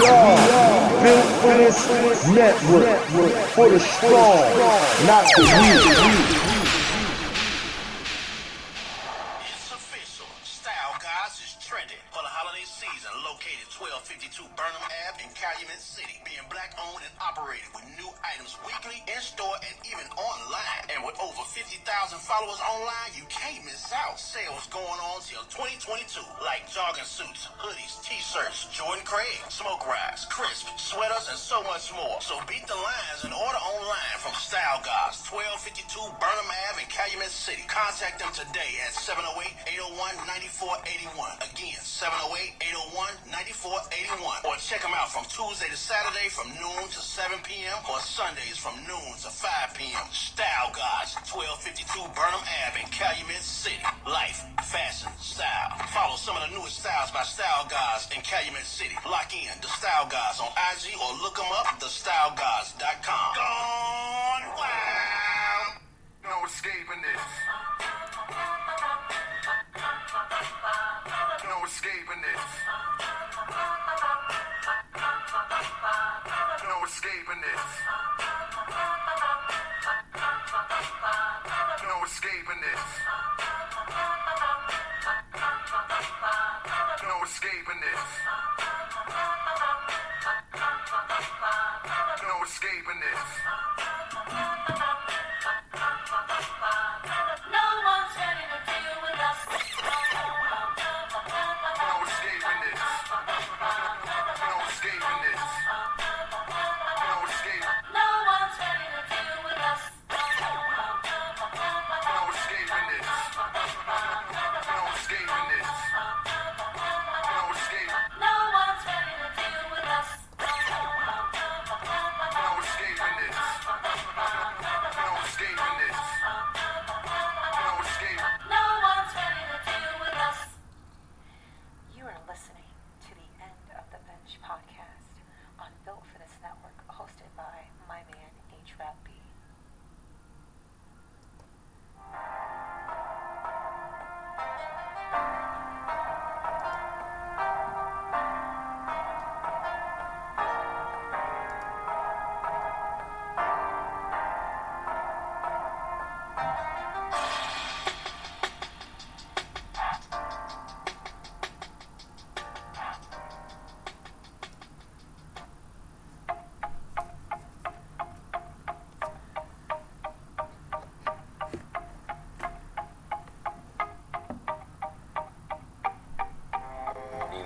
are built for this network, for the strong, not the weak. It's official. Style Guys is trending for the holiday season. Located 1252 Burnham Ave in Calumet City. Being black owned and operated with new items weekly, in store, and even online. And with over 50,000 followers online, you can't miss out. Sales going on till 2022. Like jogging suits, hoodies, t-shirts, Jordan Craig, smoke rides, crisp, sweaters, and so much more. So beat the lines and order online from Style Guys, 1252 Burnham Ave in Calumet City. Contact them today at 708-801-9481. Again, 708-801-9481. Or check them out from Tuesday to Saturday from noon to 7 p.m. or Sundays from noon to 5 p.m. Style Guys, 1252 Burnham Ave in Calumet City. Life, fashion, style. Follow some of the newest styles by Style Guys in Calumet City. Lock in The Style Guys on IG or look them up, thestyleguys.com. Gone wild. No escaping this. No escaping this. No escaping this. No escaping this. No escaping this. No escaping this. No one's ready to deal with us. No escaping this. No escaping this. No escape. No one's ready to deal with us. No escaping this. No escaping this. No escape. No one's ready to deal with us. No escaping this. No escaping this. No escape. No one's ready to deal with us. You are listening to the End of the Bench podcast on Built for This Network, hosted by my man HRap.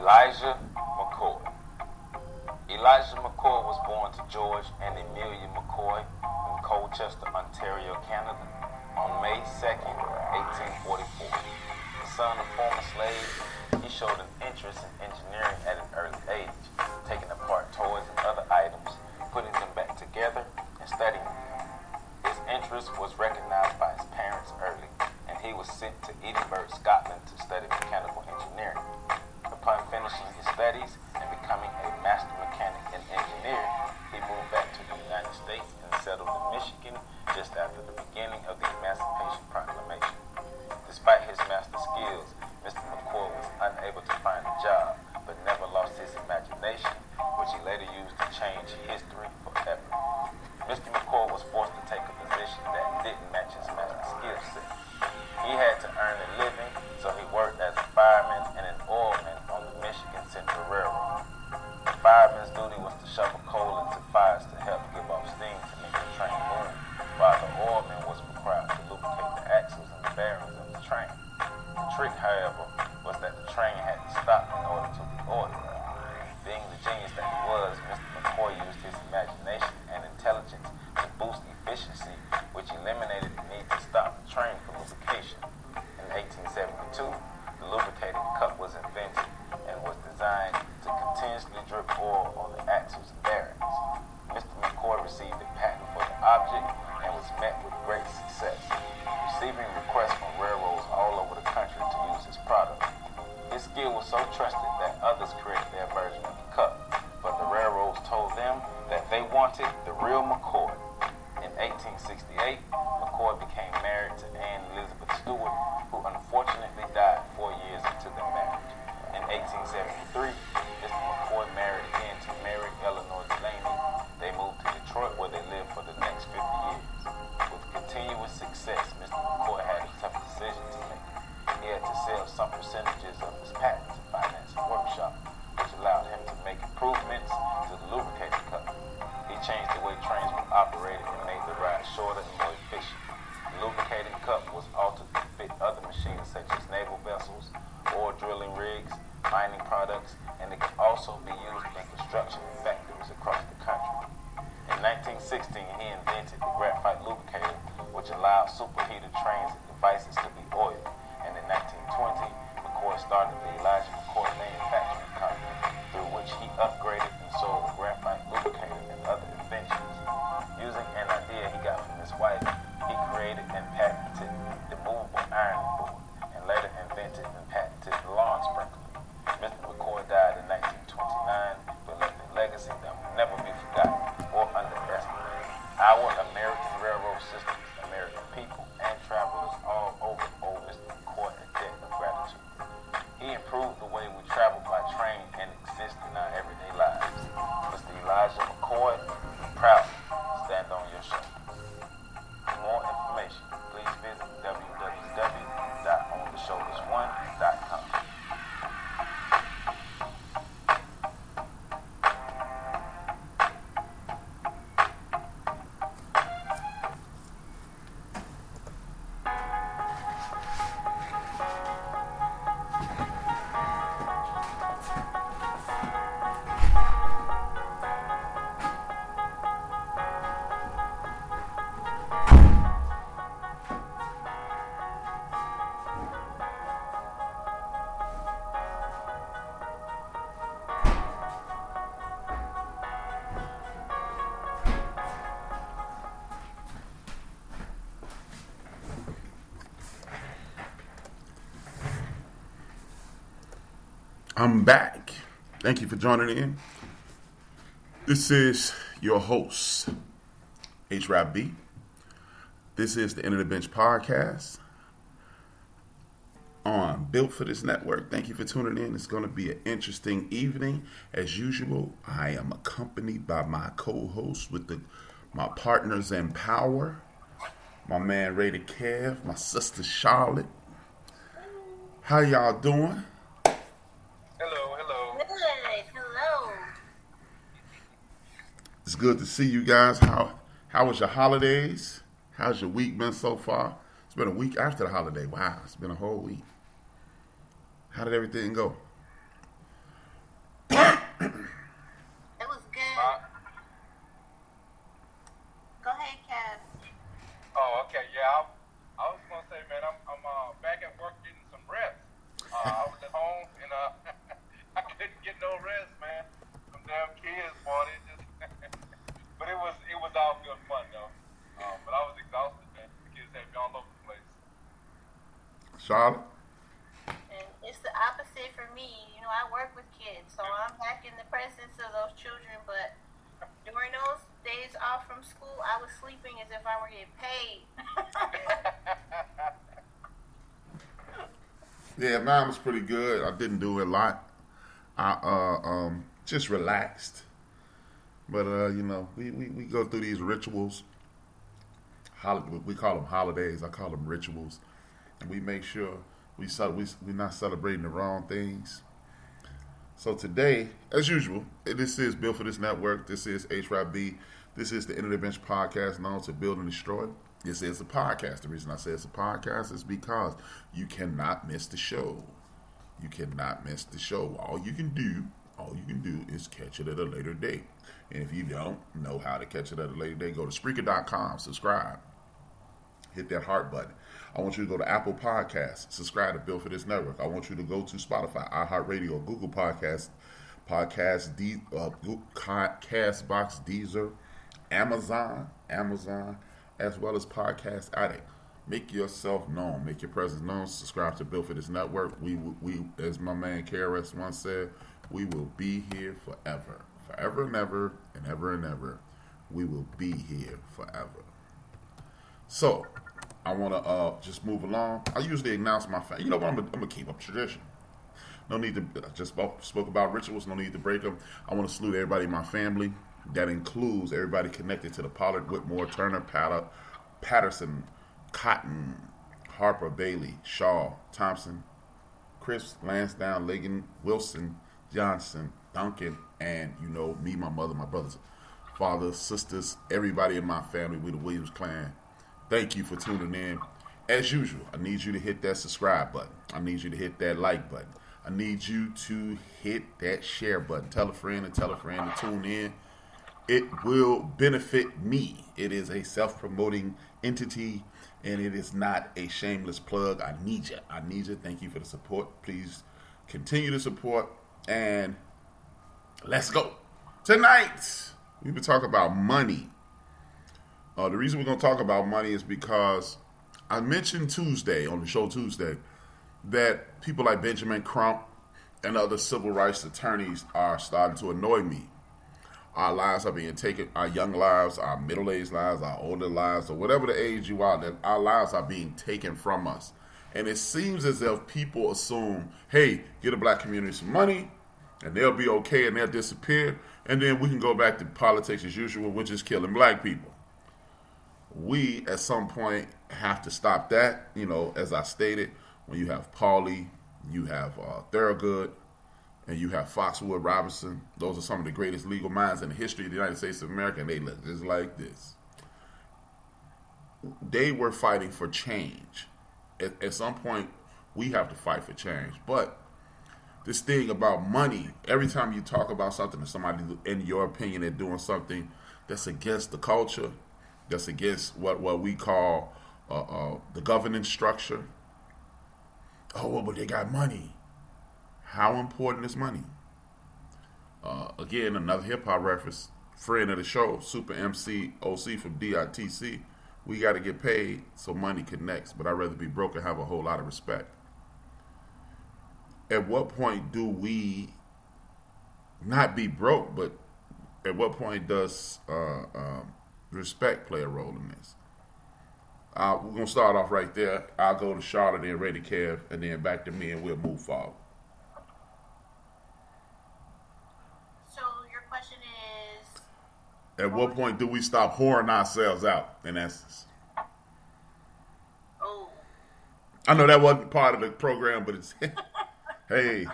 Elijah Mccoy. Elijah Mccoy was born to George and Amelia Mccoy in Colchester, Ontario, Canada, on May 2nd, 1844. The son of former slaves, he showed an interest in engineering at an early age, taking apart toys and other items, putting them back together, and studying them. His interest was recognized by his parents early, and he was sent to Edinburgh, Scotland to study mechanical engineering. Upon finishing his studies and becoming a master mechanic and engineer, he moved back to the United States and settled in Michigan just after the beginning of the Emancipation Proclamation. Despite his master skills, Mr. McCoy was unable to find a job, but never lost his imagination, which he later used to change history forever. Mr. McCoy was forced to take a position that didn't match his master skill set. He had to earn a living, so he worked as a fireman and an oilman on the Michigan Central Railroad. The fireman's duty was to shovel coal into fires to help give off steam to make the train move, while the oilman make improvements to the lubricating cup. He changed the way trains were operated and made the ride shorter and more efficient. The lubricating cup was altered to fit other machines such as naval vessels, oil drilling rigs, mining products, and it could also be used in construction factories across the country. In 1916, he invented the graphite lubricator, which allowed superheated trains and devices to be oiled. And in 1920, McCoy started the Elijah McCoy Manufacturing Company, through which he upgraded and sold the graphite lubricator and other inventions. Using an idea he got from his wife, he created and patented the movable ironing board, and later invented and patented the lawn sprinkler. Mr. McCoy died in 1929, but left a legacy that will never be forgotten or underestimated. Our American railroad systems, American people, and travelers all over owe Mr. McCoy a debt of gratitude. He improved the way we travel by train and exist in our everyday lives. Mr. Elijah McCoy, proudly stand on your shoulders. For more information, please visit www.ontheshoulders1.com. I'm back. Thank you for joining in. This is your host, HRap. This is the End of the Bench podcast on Built for This Network. Thank you for tuning in. It's going to be an interesting evening. As usual, I am accompanied by my co-host with my partners in power, my man Ray the Kev, my sister Charlotte. How y'all doing? Hello. It's good to see you guys. How was your holidays? How's your week been so far? It's been a week after the holiday. Wow, it's been a whole week. How did everything go? It was good. Go ahead, Cass. Oh, okay, yeah. I was gonna say, man, I'm back at work getting some rest. I was at home and I couldn't get no rest, man. Some damn kids, boy. But it was all good fun though. But I was exhausted, man. The kids had me all over the place. Charlotte? And it's the opposite for me. You know, I work with kids, so I'm back in the presence of those children. But during those days off from school, I was sleeping as if I were getting paid. Yeah, mine was pretty good. I didn't do a lot. I just relaxed. But you know, we go through these rituals. We call them holidays. I call them rituals, and we make sure we're not celebrating the wrong things. So today, as usual, this is Built for This Network. This is HRap. This is the End of the Bench podcast, known to Build and Destroy. This is a podcast. The reason I say it's a podcast is because you cannot miss the show. You cannot miss the show. All you can do is catch it at a later date. And if you don't know how to catch it at a later date, go to Spreaker.com, subscribe. Hit that heart button. I want you to go to Apple Podcasts, subscribe to Built for This Network. I want you to go to Spotify, iHeartRadio, Google Podcasts, Castbox, Deezer, Amazon, as well as Podcast Addict. Make yourself known. Make your presence known. Subscribe to Built for This Network. We, as my man KRS once said, we will be here forever. Forever and ever, and ever and ever. We will be here forever. So, I want to just move along. I usually announce my family. You know what? I'm going to keep up tradition. No need to, I just spoke about rituals. No need to break them. I want to salute everybody in my family. That includes everybody connected to the Pollard, Whitmore, Turner, Patterson, Cotton, Harper, Bailey, Shaw, Thompson, Chris, Lansdowne, Ligon, Wilson, Johnson, Duncan, and me, my mother, my brothers, fathers, sisters, everybody in my family, we the Williams clan. Thank you for tuning in. As usual, I need you to hit that subscribe button. I need you to hit that like button. I need you to hit that share button. Tell a friend to tune in. It will benefit me. It is a self-promoting entity, and it is not a shameless plug. I need you. Thank you for the support. Please continue to support, and let's go. Tonight, we've been talking about money. The reason we're going to talk about money is because I mentioned Tuesday, on the show Tuesday, that people like Benjamin Crump and other civil rights attorneys are starting to annoy me. Our lives are being taken, our young lives, our middle-aged lives, our older lives, or whatever the age you are, that our lives are being taken from us. And it seems as if people assume, hey, get a black community some money, and they'll be okay, and they'll disappear, and then we can go back to politics as usual, which is killing black people. We, at some point, have to stop that. As I stated, when you have Paulie, you have Thurgood, and you have Foxwood Robinson. Those are some of the greatest legal minds in the history of the United States of America, and they look just like this. They were fighting for change. At some point, we have to fight for change. But this thing about money, every time you talk about something to somebody, in your opinion, they're doing something that's against the culture, that's against what we call the governance structure. Oh, well, but they got money. How important is money? Again, another hip-hop reference. Friend of the show, Super MC OC from DITC. We got to get paid so money connects, but I'd rather be broke and have a whole lot of respect. At what point do we not be broke, but at what point does respect play a role in this? We're going to start off right there. I'll go to Charlotte and Ray to Kev, and then back to me, and we'll move forward. So your question is... At what point do we stop whoring ourselves out, in essence? Oh. I know that wasn't part of the program, but it's... hey.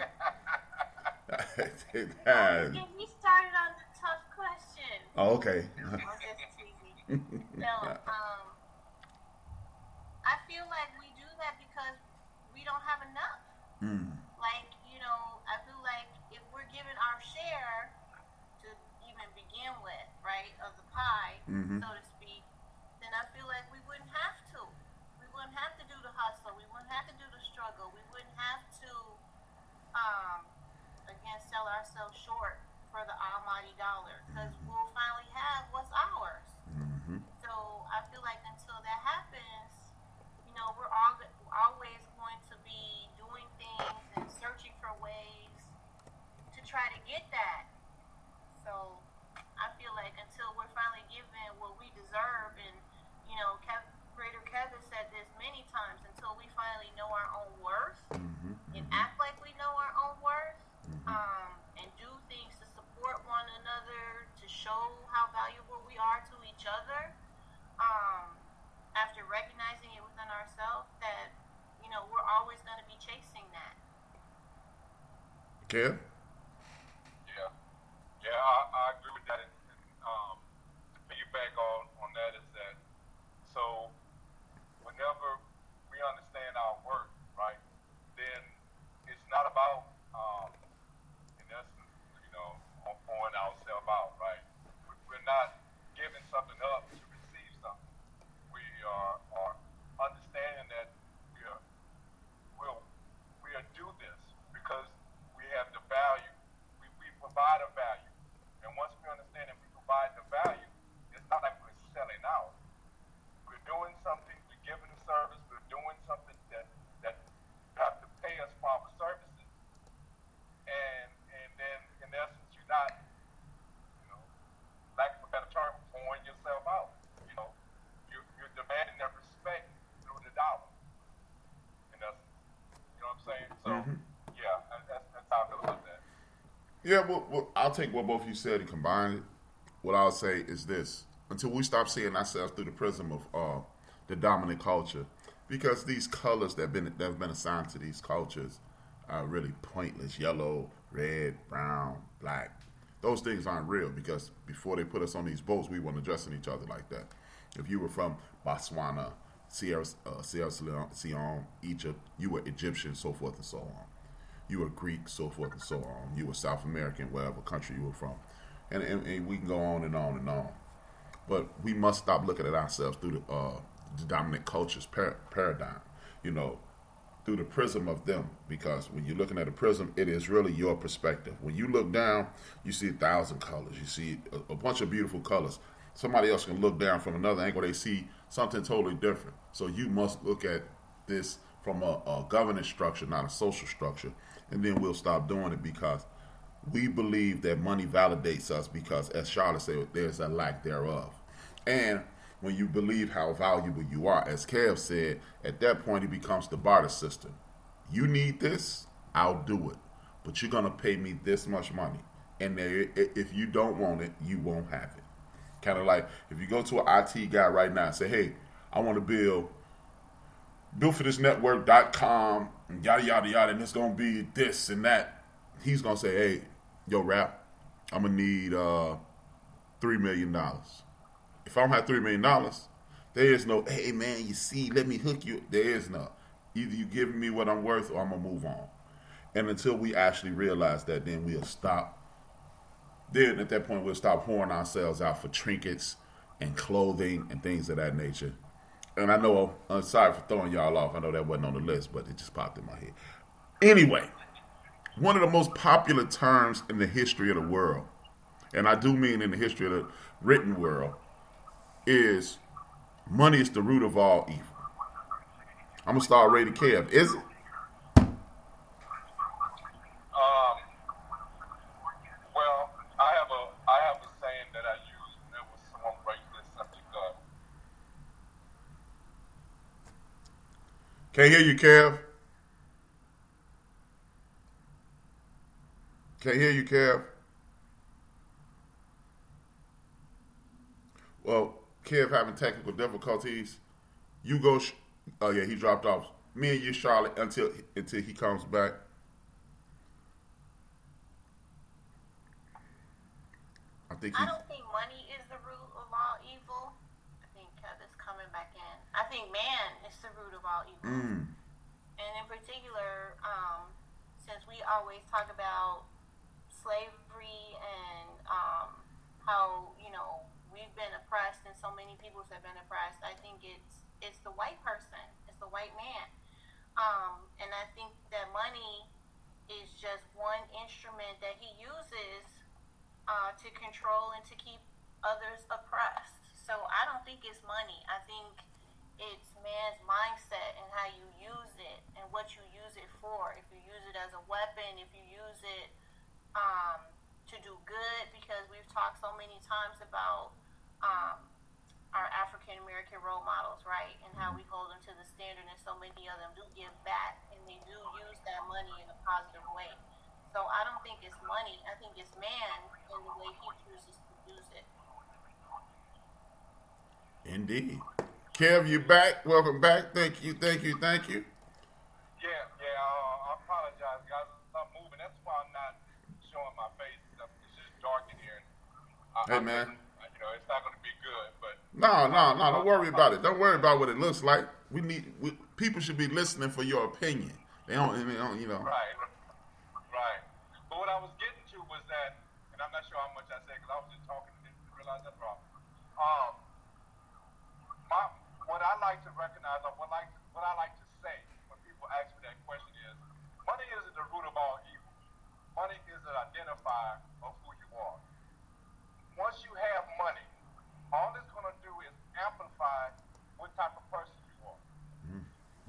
Get me started on the tough question. Oh, okay. I'm just teasing. No, I feel like we do that because we don't have enough. Like, I feel like if we're given our share to even begin with, right, of the pie, so to speak, then I feel like we wouldn't have to. We wouldn't have to do the hustle. We wouldn't have to do the struggle. We wouldn't have to, again, sell ourselves short for the almighty dollar, because we'll finally have what's ours. So I feel like until that happens, we're always going to be doing things and searching for ways to try to get that. So I feel like until we're finally given what we deserve, and Greater Kevin said this many times, until we finally know our own worth and act like we know our own worth, and do things to support one another, to show how valuable we are to each other, after recognizing it within ourselves, that we're always going to be chasing that. Kev? Yeah, I agree with that. And to piggyback on that is that, so whenever we understand our worth, right, then it's not about, in essence, pouring ourselves out, right? We're not giving something up to receive something. We are understanding that we are do this because we have the value. We provide a value. And once we understand that we provide the value, it's not like we're selling out. We're doing something, we're giving a service, we're doing something that you have to pay us for our services. And then in essence, you're not, lack of a better term, pouring yourself out. You're demanding that respect through the dollar. In essence. You know what I'm saying? So, yeah, that's how I feel about that. Yeah, well, I'll take what both of you said and combine it. What I'll say is this. Until we stop seeing ourselves through the prism of the dominant culture, because these colors that have been assigned to these cultures are really pointless. Yellow, red, brown, black. Those things aren't real because before they put us on these boats, we weren't addressing each other like that. If you were from Botswana, Sierra Leone, Egypt, you were Egyptian, so forth and so on. You were Greek, so forth and so on. You were South American, wherever country you were from. And we can go on and on and on. But we must stop looking at ourselves through the dominant culture's paradigm, you know, through the prism of them. Because when you're looking at a prism, it is really your perspective. When you look down, you see 1,000 colors. You see a bunch of beautiful colors. Somebody else can look down from another angle. They see something totally different. So you must look at this from a governance structure, not a social structure. And then we'll stop doing it because we believe that money validates us because, as Charlotte said, there's a lack thereof. And when you believe how valuable you are, as Kev said, at that point it becomes the barter system. You need this, I'll do it. But you're going to pay me this much money. And if you don't want it, you won't have it. Kind of like if you go to an IT guy right now and say, hey, I want to build buildforthisnetwork.com and yada, yada, yada, and it's going to be this and that. He's going to say, hey, yo, Rap, I'm going to need $3 million. If I don't have $3 million, there is no, hey, man, you see, let me hook you. There is no. Either you giving me what I'm worth or I'm going to move on. And until we actually realize that, then we'll stop. Then at that point, we'll stop whoring ourselves out for trinkets and clothing and things of that nature. And I know, I'm sorry for throwing y'all off. I know that wasn't on the list, but it just popped in my head. Anyway, one of the most popular terms in the history of the world, and I do mean in the history of the written world, is money is the root of all evil. I'm going to start rating Kev. Is it? Well, I have a saying that I use whenever someone breaks this subject up. Can't hear you, Kev. Can't hear you, Kev. Well, Kev having technical difficulties. You go. Oh yeah, he dropped off. Me and you, Charlotte, until he comes back. I don't think money is the root of all evil. I think Kevin's coming back in. I think man is the root of all evil. And in particular, since we always talk about slavery and how, you know, we've been oppressed and so many peoples have been oppressed, I think it's the white person, it's the white man. And I think that money is just one instrument that he uses to control and to keep others oppressed. So I don't think it's money. I think it's man's mindset and how you use it and what you use it for. If you use it as a weapon, if you use it to do good, because we've talked so many times about our African American role models, right? And how we hold them to the standard, and so many of them do give back and they do use that money in a positive way. So I don't think it's money. I think it's man and the way he chooses to use it. Indeed. Kev, you back. Welcome back. Thank you. Yeah, I apologize, guys. I'm moving. That's why I'm not showing my face. It's just dark in here. Hey, man. You know, it's not going to be good, but... No. Don't worry about it. Don't worry about what it looks like. People should be listening for your opinion. They don't, you know. Right. But what I was getting to was that, and I'm not sure how much I said because I was just talking and didn't realize that problem. What I like to recognize, or what I like to say when people ask me that question is, money isn't the root of all evil. Money is an identifier of who you are. Once you have money, all it's going to do is amplify what type of person you are.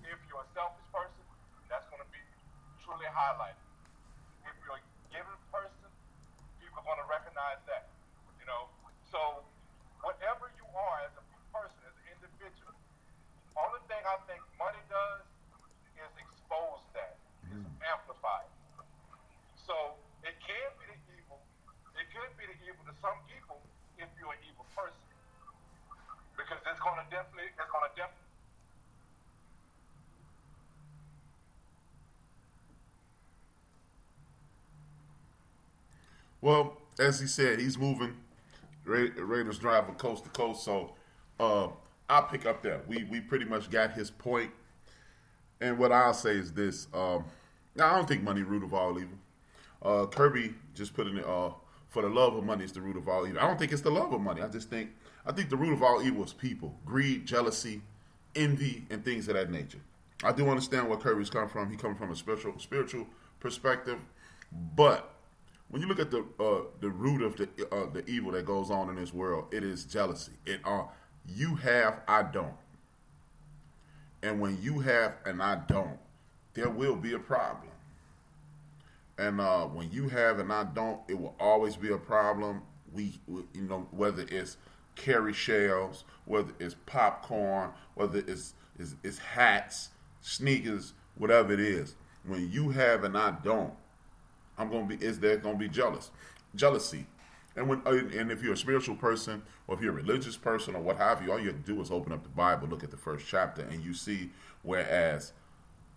If you're a selfish person, that's going to be truly highlighted. If you're a giving person, people are going to recognize that. You know, so whatever you are as a person, as an individual, only thing I think money does is expose that, is amplify it. So it can be the evil. It could be the evil to some people if you're an evil person, because it's going to definitely. Well, as he said, he's moving Raiders drive from coast to coast. So I'll pick up there. We pretty much got his point. And what I'll say is this. Now, I don't think money root of all evil. Kirby just put in it, for the love of money is the root of all evil. I don't think it's the love of money. I think the root of all evil is people. Greed, jealousy, envy, and things of that nature. I do understand where Kirby's come from. He comes from a spiritual perspective. But when you look at the root of the evil that goes on in this world, it is jealousy. You have, I don't. And when you have and I don't, there will be a problem. And when you have and I don't, it will always be a problem. Whether it's carry shells, whether it's popcorn, whether it's hats, sneakers, whatever it is. When you have and I don't, there's gonna be jealousy. And if you're a spiritual person, or if you're a religious person, or what have you, all you have to do is open up the Bible, look at the first chapter, and you see whereas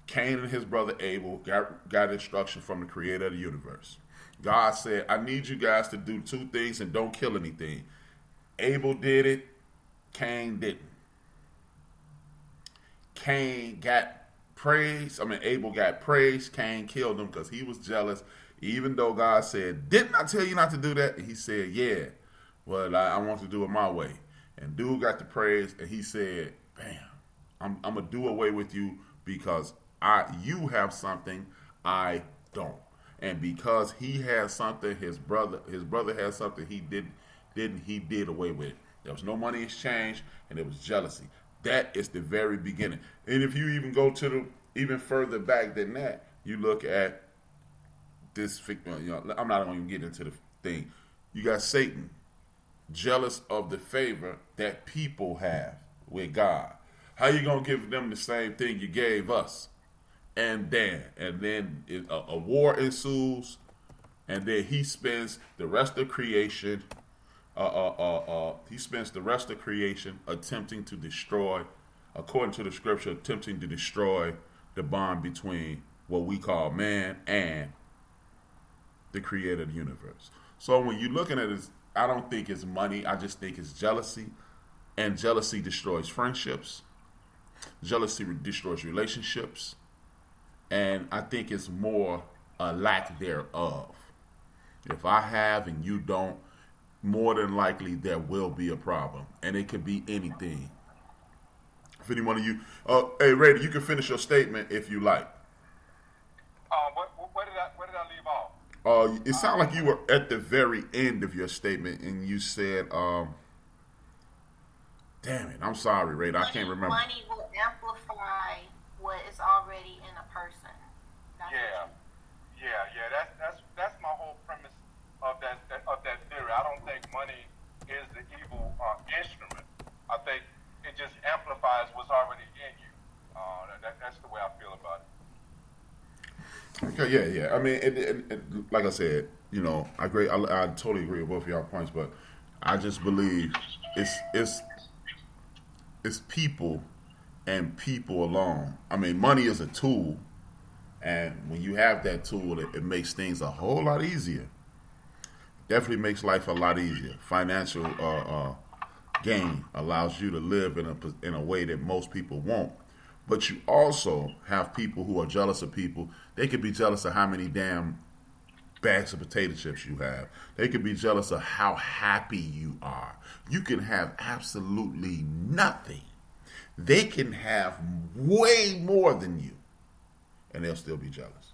Cain and his brother Abel got instruction from the creator of the universe. God said, I need you guys to do two things and don't kill anything. Abel did it. Cain didn't. Abel got praise. Cain killed him because he was jealous. Even though God said, didn't I tell you not to do that? And he said, yeah, well, I want to do it my way. And dude got the praise, and he said, bam, I'm going to do away with you because you have something I don't. And because he has something, his brother has something he did away with it. There was no money exchange, and there was jealousy. That is the very beginning. And if you even go to even further back than that, you look at this, I'm not going to get into the thing. You got Satan, jealous of the favor that people have with God. How you going to give them the same thing you gave us? And then a war ensues, and then he spends the rest of creation. Attempting to destroy, according to the scripture, attempting to destroy the bond between what we call man and the creator of the universe. So when you're looking at it, I don't think it's money. I just think it's jealousy, and jealousy destroys friendships. Jealousy destroys relationships, and I think it's more a lack thereof. If I have and you don't, more than likely there will be a problem, and it could be anything. If any one of you, hey Raider, you can finish your statement if you like. Where did I leave off? It sounded like you were at the very end of your statement, and you said, damn it, I'm sorry, Raider, I can't remember. Money will amplify what is already in a person. That's my whole premise of that theory. I don't think money is the evil instrument. I think it just amplifies what's already in you. That's the way I feel about it. Okay, yeah. I mean, it, like I said, I agree. I totally agree with both of y'all points, but I just believe it's people and people alone. I mean, money is a tool, and when you have that tool, it makes things a whole lot easier. Definitely makes life a lot easier. Financial gain allows you to live in a way that most people won't. But you also have people who are jealous of people. They could be jealous of how many damn bags of potato chips you have. They could be jealous of how happy you are. You can have absolutely nothing. They can have way more than you, and they'll still be jealous.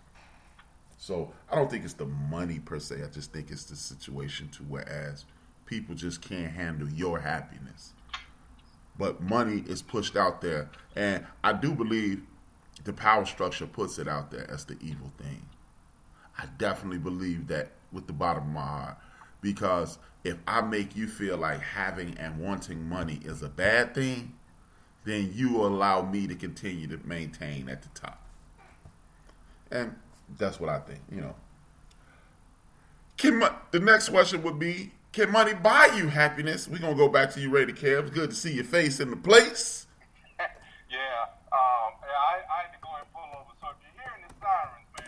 So I don't think it's the money per se. I just think it's the situation to whereas people just can't handle your happiness. But money is pushed out there. And I do believe the power structure puts it out there as the evil thing. I definitely believe that with the bottom of my heart. Because if I make you feel like having and wanting money is a bad thing, then you will allow me to continue to maintain at the top. And that's what I think, The next question would be, can money buy you happiness? We're going to go back to you, Ray the Kev. It's good to see your face in the place. I had to go and pull over. So if you're hearing the sirens, man,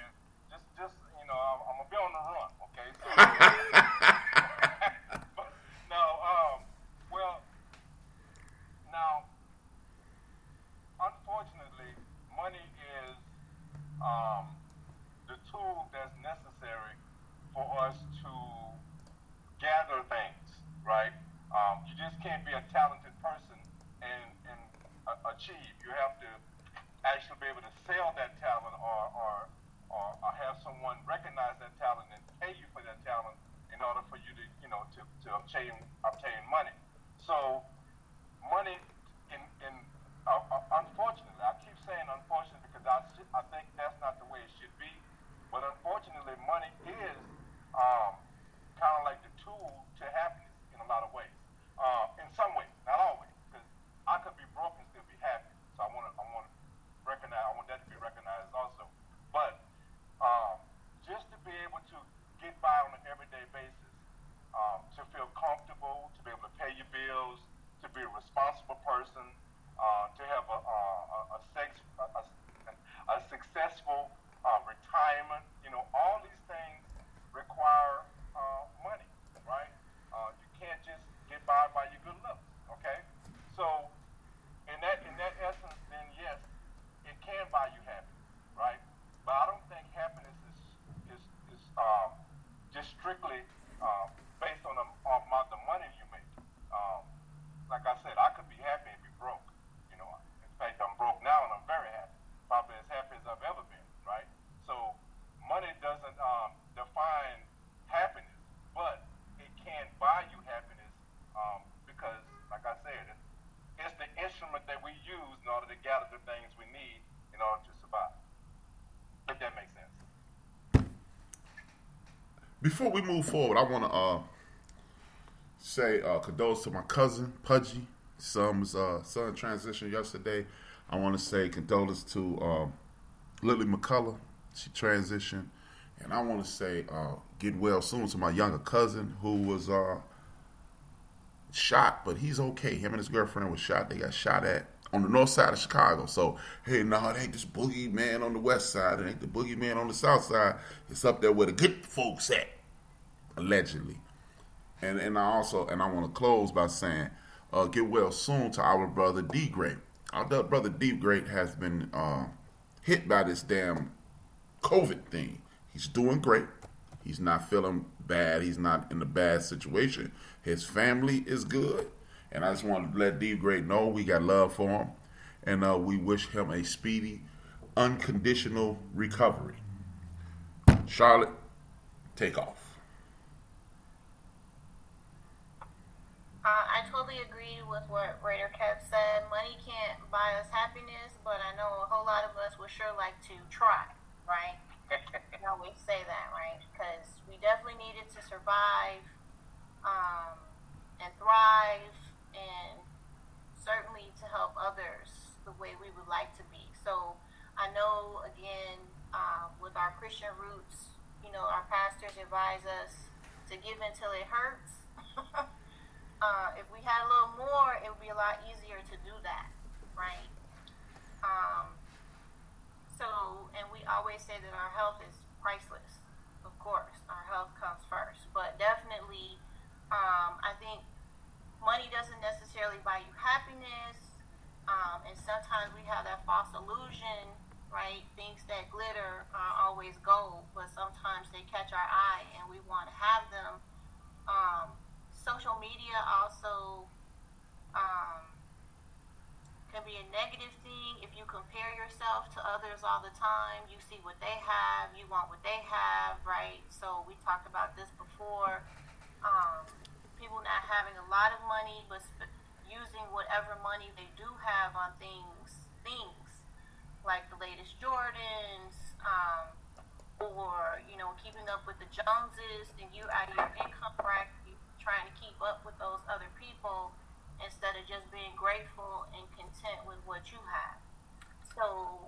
just I'm going to be on the run, okay? So gather things, right? You just can't be a talented person and achieve. You have to actually be able to sell that talent or have someone recognize that talent and pay you for that talent in order for you to, to obtain money. So money, unfortunately, I keep saying unfortunately because I think that's not the way it should be. But unfortunately, money is kind of like the tool to happiness in a lot of ways. In some ways, not always, because I could be broke and still be happy. So I want that to be recognized also. But just to be able to get by on an everyday basis, to feel comfortable, to be able to pay your bills, to be a responsible person, to have a successful retirement. All these things require money, right? You can't just get by your good looks, okay? So in that essence, then yes, it can buy you happiness, right? But I don't think happiness is just strictly based on the money you make. Like I said, I could be happy and be broke. In fact, I'm broke now and I'm very happy, probably as happy as I've ever been, right? So money doesn't define happiness, but it can buy you happiness because, like I said, it's the instrument that we use in order to gather the things we need in order to survive. If that makes sense. Before we move forward, I want to say condolences to my cousin Pudgy. Son transitioned yesterday. I want to say condolences to Lily McCullough. She transitioned, and I want to say get well soon to my younger cousin who was shot, but he's okay. Him and his girlfriend was shot. They got shot at on the north side of Chicago. So, hey, no, it ain't this boogeyman on the west side. It ain't the boogeyman on the south side. It's up there where the good folks at, allegedly. And I want to close by saying, get well soon to our brother D. Great. Our brother D. Great has been hit by this damn COVID thing. He's doing great. He's not feeling bad. He's not in a bad situation. His family is good. And I just want to let D. Great know we got love for him. And we wish him a speedy, unconditional recovery. Charlotte, take off. I totally agree with what Raider Kev said. Money can't buy us happiness, but I know a whole lot of us would sure like to try, right? I always say that, right? Because we definitely needed to survive and thrive, and certainly to help others the way we would like to be. So I know, again, with our Christian roots, our pastors advise us to give until it hurts. If we had a little more, it would be a lot easier to do that, right? And we always say that our health is priceless. Of course, our health comes first. But definitely, I think money doesn't necessarily buy you happiness. And sometimes we have that false illusion, right? Things that glitter are always gold, but sometimes they catch our eye and we want to have them. Social media also can be a negative thing. If you compare yourself to others all the time, you see what they have, you want what they have, right? So we talked about this before. People not having a lot of money, but using whatever money they do have on things like the latest Jordans, or keeping up with the Joneses, and you out of your income bracket trying to keep up with those other people instead of just being grateful and content with what you have. So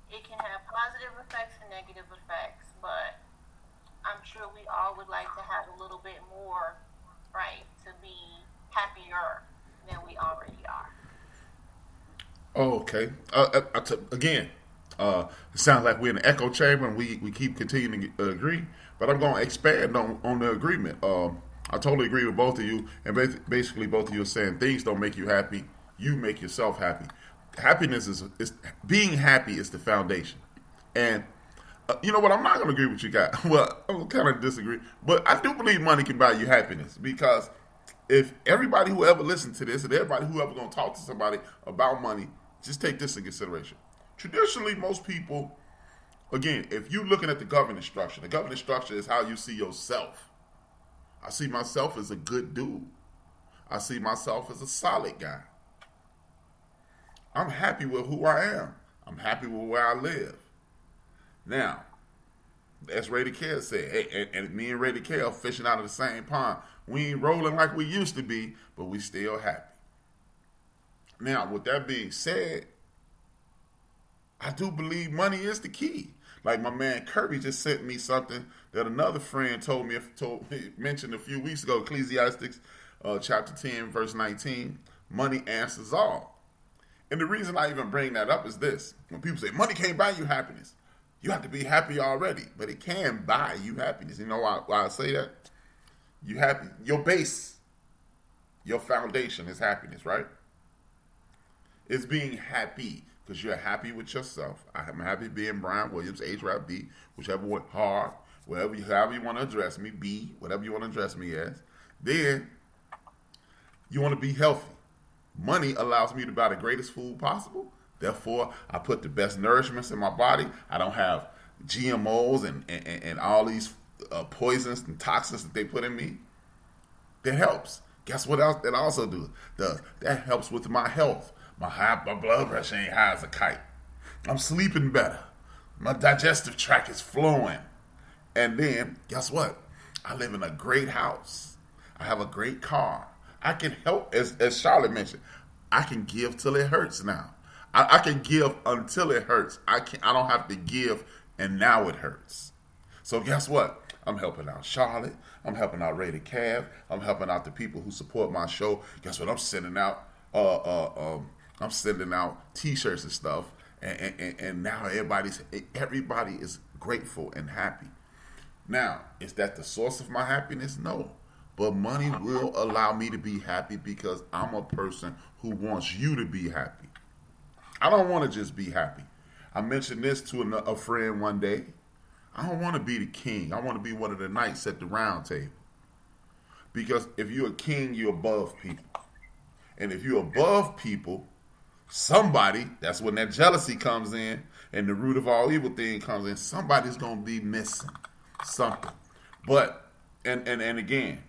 it can have positive effects and negative effects, but I'm sure we all would like to have a little bit more, right, to be happier than we already are. Oh, okay. Again, it sounds like we're in an echo chamber and we keep continuing to agree, but I'm going to expand on the agreement. I totally agree with both of you, and basically both of you are saying things don't make you happy. You make yourself happy. Happiness is being happy is the foundation. And You know what? I'm not going to agree with you guys. Well, I'm going to kind of disagree. But I do believe money can buy you happiness, because if everybody who ever listened to this and everybody who ever going to talk to somebody about money, just take this in consideration. Traditionally, most people, again, if you're looking at the governance structure is how you see yourself. I see myself as a good dude. I see myself as a solid guy. I'm happy with who I am. I'm happy with where I live. Now, as Ray Care said, hey, and me and Ray Care are fishing out of the same pond. We ain't rolling like we used to be, but we still happy. Now, with that being said, I do believe money is the key. Like my man Kirby just sent me something that another friend mentioned a few weeks ago, Ecclesiastes chapter 10, verse 19, money answers all. And the reason I even bring that up is this. When people say money can't buy you happiness, you have to be happy already, but it can buy you happiness. You know why I say that? You happy, your base, your foundation is happiness, right? It's being happy because you're happy with yourself. I'm happy being Brian Williams, HRap B, whichever one, hard, however you want to address me, B, whatever you want to address me as. Then you want to be healthy. Money allows me to buy the greatest food possible. Therefore, I put the best nourishments in my body. I don't have GMOs and all these poisons and toxins that they put in me. That helps. Guess what else that also does? That helps with my health. My blood pressure ain't high as a kite. I'm sleeping better. My digestive tract is flowing. And then, guess what? I live in a great house. I have a great car. I can help, as Charlotte mentioned, I can give till it hurts now. I can give until it hurts. I don't have to give and now it hurts. So guess what? I'm helping out Charlotte. I'm helping out Ray the Cav. I'm helping out the people who support my show. Guess what? I'm sending out T-shirts and stuff. And now everybody is grateful and happy. Now, is that the source of my happiness? No. But money will allow me to be happy because I'm a person who wants you to be happy. I don't want to just be happy. I mentioned this to a friend one day. I don't want to be the king. I want to be one of the knights at the round table. Because if you're a king, you're above people. And if you're above people, somebody, that's when that jealousy comes in and the root of all evil thing comes in, somebody's going to be missing something. But, and again,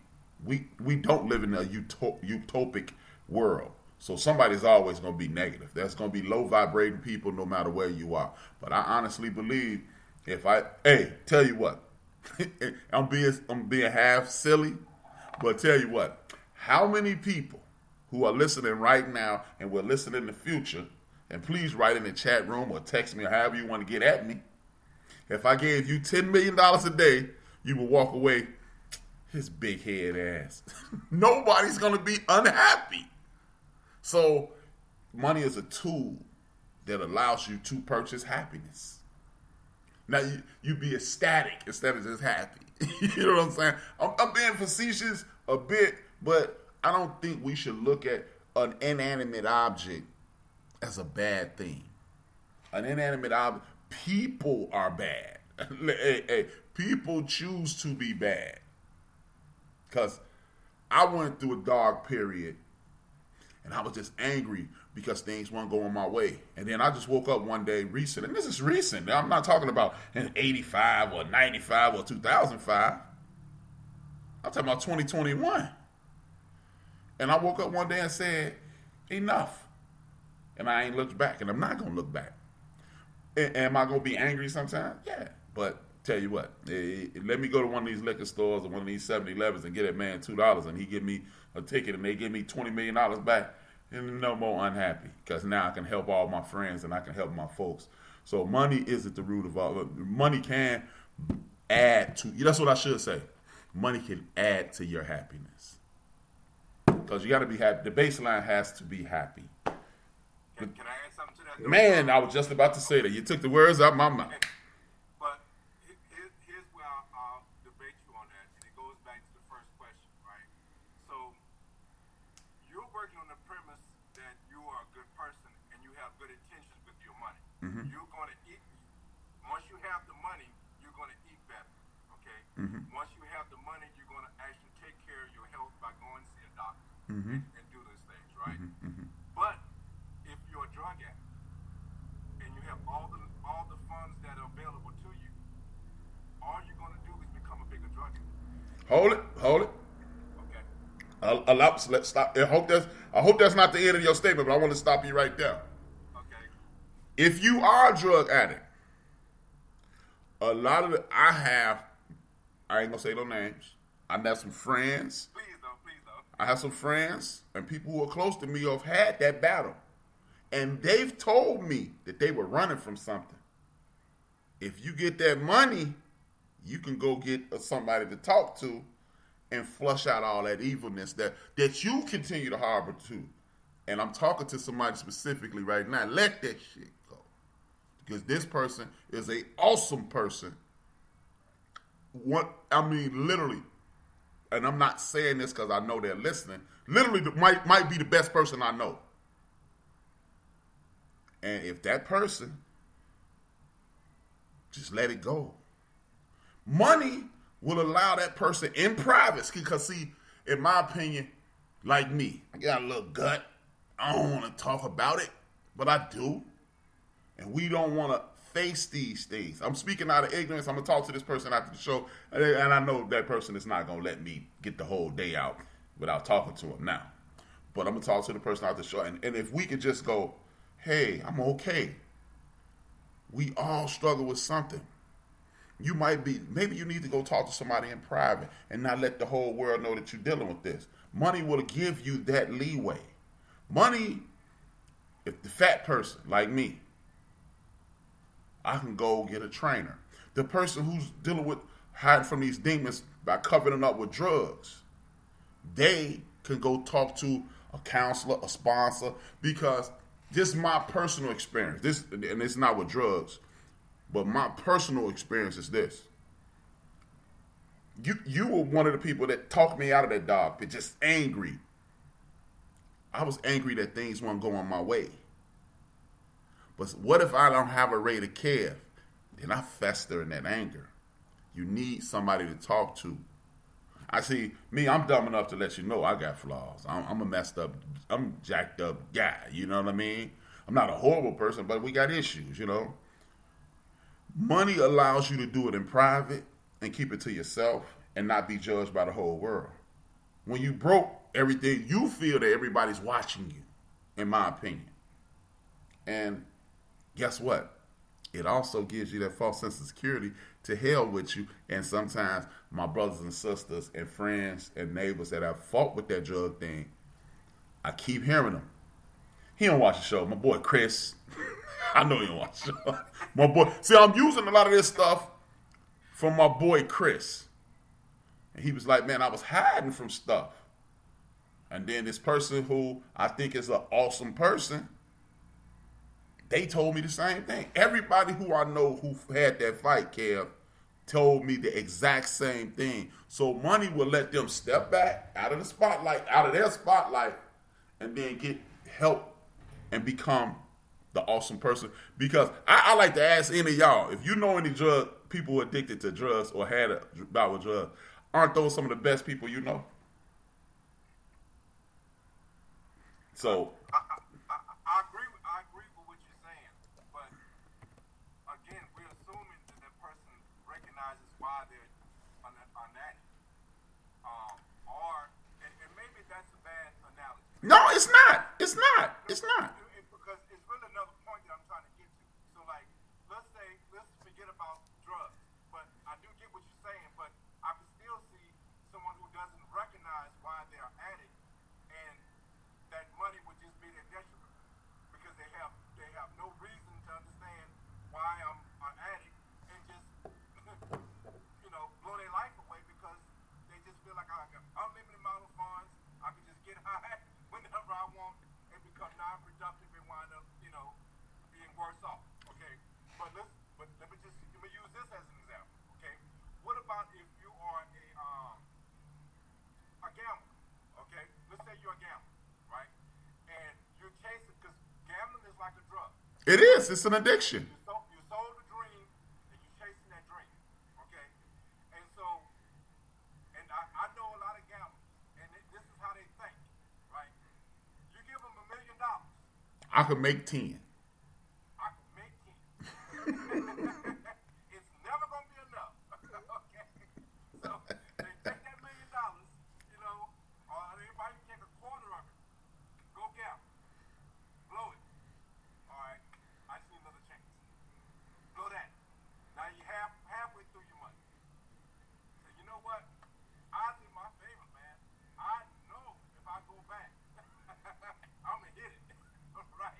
we don't live in a utopic world. So somebody's always going to be negative. There's going to be low vibrating people no matter where you are. But I honestly believe tell you what, I'm being half silly, but tell you what, how many people who are listening right now and will listen in the future, and please write in the chat room or text me or however you want to get at me, if I gave you $10 million a day, you will walk away, his big head ass. Nobody's going to be unhappy. So money is a tool that allows you to purchase happiness. Now, you be ecstatic instead of just happy. You know what I'm saying? I'm being facetious a bit, but I don't think we should look at an inanimate object as a bad thing. An inanimate object, people are bad. People choose to be bad. Because I went through a dark period and I was just angry because things weren't going my way. And then I just woke up one day recent, and this is recent. I'm not talking about in 85 or 95 or 2005. I'm talking about 2021. And I woke up one day and said, enough. And I ain't looked back, and I'm not going to look back. Am I going to be angry sometimes? Yeah. But tell you what, let me go to one of these liquor stores or one of these 7-Elevens and get that man $2, and he give me a ticket, and they give me $20 million back, and no more unhappy, because now I can help all my friends and I can help my folks. So money is at the root of all. Money can add to, that's what I should say. Money can add to your happiness. Because you got to be happy. The baseline has to be happy. Can I add something to that? Man, I was just about to say that. You took the words out of my mouth. But here's where I'll debate you on that, and it goes back to the first question, right? So you're working on the premise that you are a good person and you have good intentions with your money. Mm-hmm. You're going to eat. Once you have the money, Once you have the money, you're going to actually take care of your health by going to see a doctor and do those things, right? But if you're a drug addict and you have all the funds that are available to you, all you're going to do is become a bigger drug addict. Hold it. Okay. Let's stop. I hope that's not the end of your statement, but I want to stop you right there. Okay. If you are a drug addict, a lot of I ain't gonna say no names. I have some friends. Please don't. I have some friends and people who are close to me who have had that battle. And they've told me that they were running from something. If you get that money, you can go get somebody to talk to and flush out all that evilness that you continue to harbor too. And I'm talking to somebody specifically right now. Let that shit go. Because this person is an awesome person. Literally, and I'm not saying this because I know they're listening, literally might be the best person I know. And if that person, just let it go. Money will allow that person in privacy, because see, in my opinion, like me, I got a little gut. I don't want to talk about it, but I do. And we don't want to face these things. I'm speaking out of ignorance. I'm going to talk to this person after the show, and I know that person is not going to let me get the whole day out without talking to him now. But I'm going to talk to the person after the show, and if we could just go, hey, I'm okay. We all struggle with something. Maybe you need to go talk to somebody in private and not let the whole world know that you're dealing with this. Money will give you that leeway. Money, if the fat person like me, I can go get a trainer. The person who's dealing with hiding from these demons by covering up with drugs, they can go talk to a counselor, a sponsor, because this is my personal experience. And it's not with drugs, but my personal experience is this. You were one of the people that talked me out of that dog pit, just angry. I was angry that things weren't going my way. But what if I don't have a rated care? Then I fester in that anger. You need somebody to talk to. I see, I'm dumb enough to let you know I got flaws. I'm a messed up, I'm jacked up guy, you know what I mean? I'm not a horrible person, but we got issues, you know? Money allows you to do it in private and keep it to yourself and not be judged by the whole world. When you broke everything, you feel that everybody's watching you, in my opinion. And guess what? It also gives you that false sense of security. To hell with you. And sometimes my brothers and sisters and friends and neighbors that have fought with that drug thing, I keep hearing them. He don't watch the show. My boy Chris. I know he don't watch the show. My boy. See, I'm using a lot of this stuff from my boy Chris. And he was like, man, I was hiding from stuff. And then this person who I think is an awesome person, they told me the same thing. Everybody who I know who had that fight, Kev, told me the exact same thing. So money will let them step back out of the spotlight, out of their spotlight, and then get help and become the awesome person. Because I like to ask any of y'all, if you know any people who are addicted to drugs or had a bout with drugs, aren't those some of the best people you know? So I agree with what you're saying, but again, we're assuming that that person recognizes why they're on that, and maybe that's a bad analogy. no, it's not. It's not. It's not. Because it's really another point that I'm trying to get to. So, like, let's forget about drugs, but I do get what you're saying, but I can still see someone who doesn't recognize why they're addicts, and that money would just be their detriment because they have no reason to understand why I'm an addict and just blow their life away because they just feel like I have unlimited amount of funds. I can just get high whenever I want and become non-productive and wind up being worse off. Okay, but let me use this as an example. Okay, what about if you are a gambler? Okay, let's say you're a gambler. Right? And you're chasing, because gambling is like a drug. It is. It's an addiction. You sold a dream, and you're chasing that dream. Okay? And so I could make 10. I can make 10. It's never gonna be enough. Okay. So they take that $1 million, you know, or everybody take a quarter of it. Go gamble. Blow it. All right. I see another chance. Blow that. Now you halfway through your money. So you know what? Odds in my favor, man. I know if I go back, I'm gonna hit it. Right.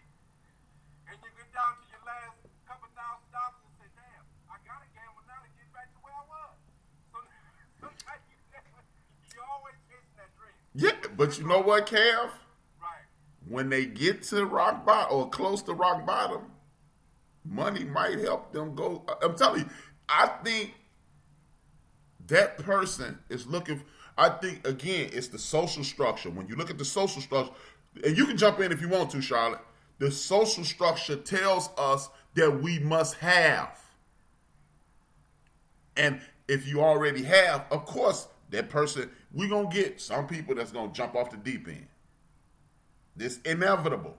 And you get down to your last couple $1,000 and say, damn, I gotta gamble now to get back to where I was. So sometimes you're always chasing that dream. Yeah, but you know what, Kev? Right. When they get to rock bottom or close to rock bottom, money might help them go. I'm telling you, I think that person is looking. I think, again, it's the social structure. When you look at the social structure, and you can jump in if you want to, Charlotte, the social structure tells us that we must have. And if you already have, of course, that person, we're going to get some people that's going to jump off the deep end. It's inevitable.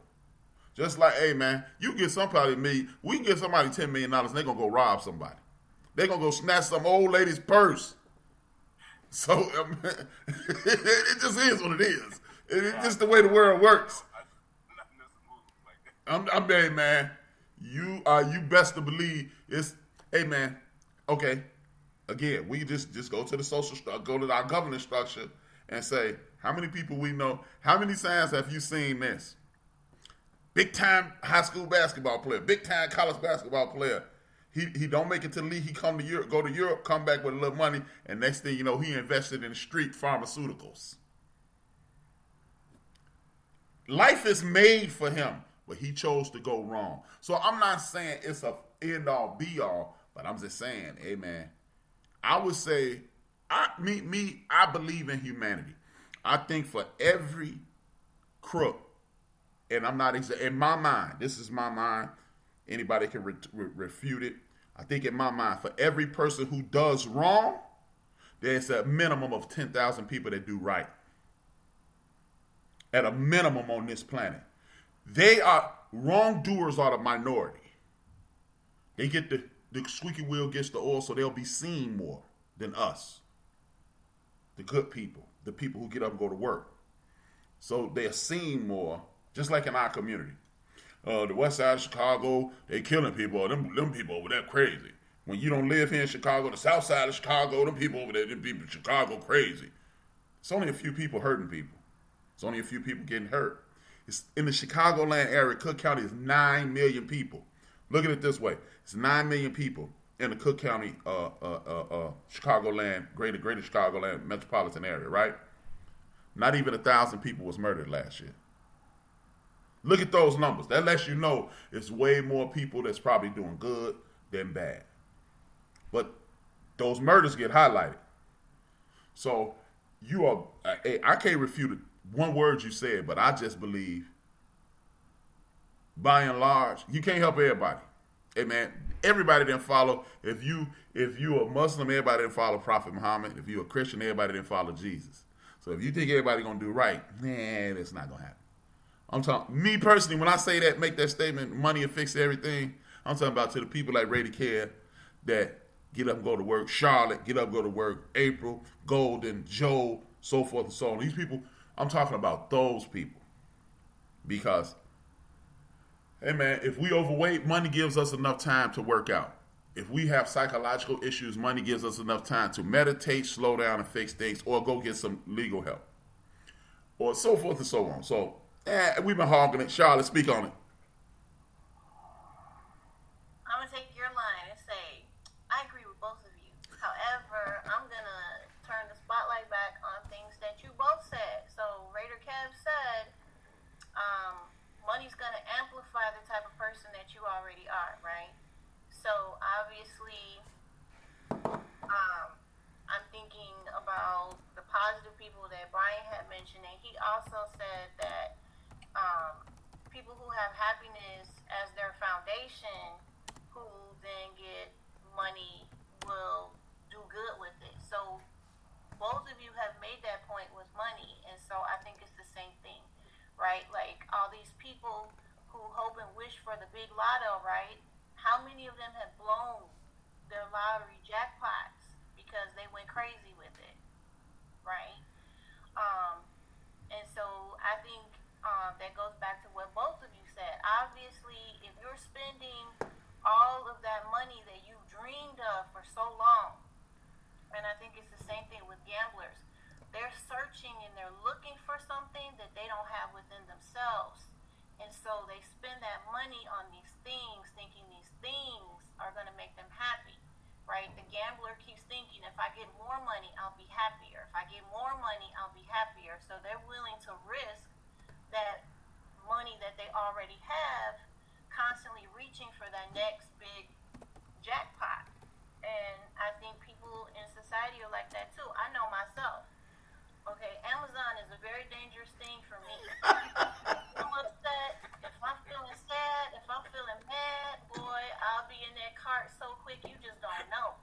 Just like, hey, man, you get somebody we can get somebody $10 million and they're going to go rob somebody. They're going to go snatch some old lady's purse. So, it just is what it is. It's just the way the world works. I'm saying, man, you best to believe it's, hey, man, okay, again, we just go to the social structure, go to our governance structure and say, how many people we know, how many times have you seen this? Big time high school basketball player, big time college basketball player. He don't make it to the league. He come to Europe, go to Europe, come back with a little money, and next thing you know, he invested in street pharmaceuticals. Life is made for him, but he chose to go wrong. So I'm not saying it's a end all be all, but I'm just saying, hey man, I would say, I believe in humanity. I think for every crook, and I'm not in my mind, this is my mind. Anybody can refute it. I think in my mind, for every person who does wrong, there's a minimum of 10,000 people that do right. At a minimum on this planet. Wrongdoers are the minority. They get the squeaky wheel gets the oil, so they'll be seen more than us. The good people, the people who get up and go to work. So they're seen more, just like in our community. The west side of Chicago, they killing people. Them people over there crazy. When you don't live here in Chicago, the south side of Chicago, them people over there, them people in Chicago crazy. It's only a few people hurting people. It's only a few people getting hurt. It's in the Chicagoland area, Cook County is 9 million people. Look at it this way. It's 9 million people in the Cook County, Chicagoland, greater Chicagoland metropolitan area, right? Not even 1,000 people was murdered last year. Look at those numbers. That lets you know it's way more people that's probably doing good than bad. But those murders get highlighted. So I can't refute one word you said, but I just believe, by and large, you can't help everybody. Hey man, everybody didn't follow. If you a Muslim, everybody didn't follow Prophet Muhammad. If you a Christian, everybody didn't follow Jesus. So if you think everybody gonna do right, man, it's not gonna happen. I'm talking, me personally, when I say that, make that statement, money will fix everything, I'm talking about to the people like Rady Care that get up and go to work, Charlotte, get up and go to work, April, Golden, Joe, so forth and so on. These people, I'm talking about those people. Because, hey man, if we overweight, money gives us enough time to work out. If we have psychological issues, money gives us enough time to meditate, slow down, and fix things, or go get some legal help. Or so forth and so on. So, we've been hogging it. Charlotte, speak on it. I'm going to take your line and say, I agree with both of you. However, I'm going to turn the spotlight back on things that you both said. So, Raider Kev said, money's going to amplify the type of person that you already are, right? So, obviously, I'm thinking about the positive people that Brian had mentioned, and he also said that people who have happiness as their foundation, who then get money, will do good with it. So both of you have made that point with money, and so I think it's the same thing, right? Like all these people who hope and wish for the big lotto, right? How many of them have blown their lottery jackpots because they went crazy with it, right? And so I think that goes back to what both of you said. Obviously, if you're spending all of that money that you dreamed of for so long, and I think it's the same thing with gamblers, they're searching and they're looking for something that they don't have within themselves. And so they spend that money on these things, thinking these things are going to make them happy, right? The gambler keeps thinking, if I get more money, I'll be happier. If I get more money, I'll be happier. So they're willing to risk that money that they already have, constantly reaching for that next big jackpot. And I think people in society are like that too. I know myself. Okay, Amazon is a very dangerous thing for me. If I'm upset, if I'm feeling sad, if I'm feeling mad, boy, I'll be in that cart so quick you just don't know.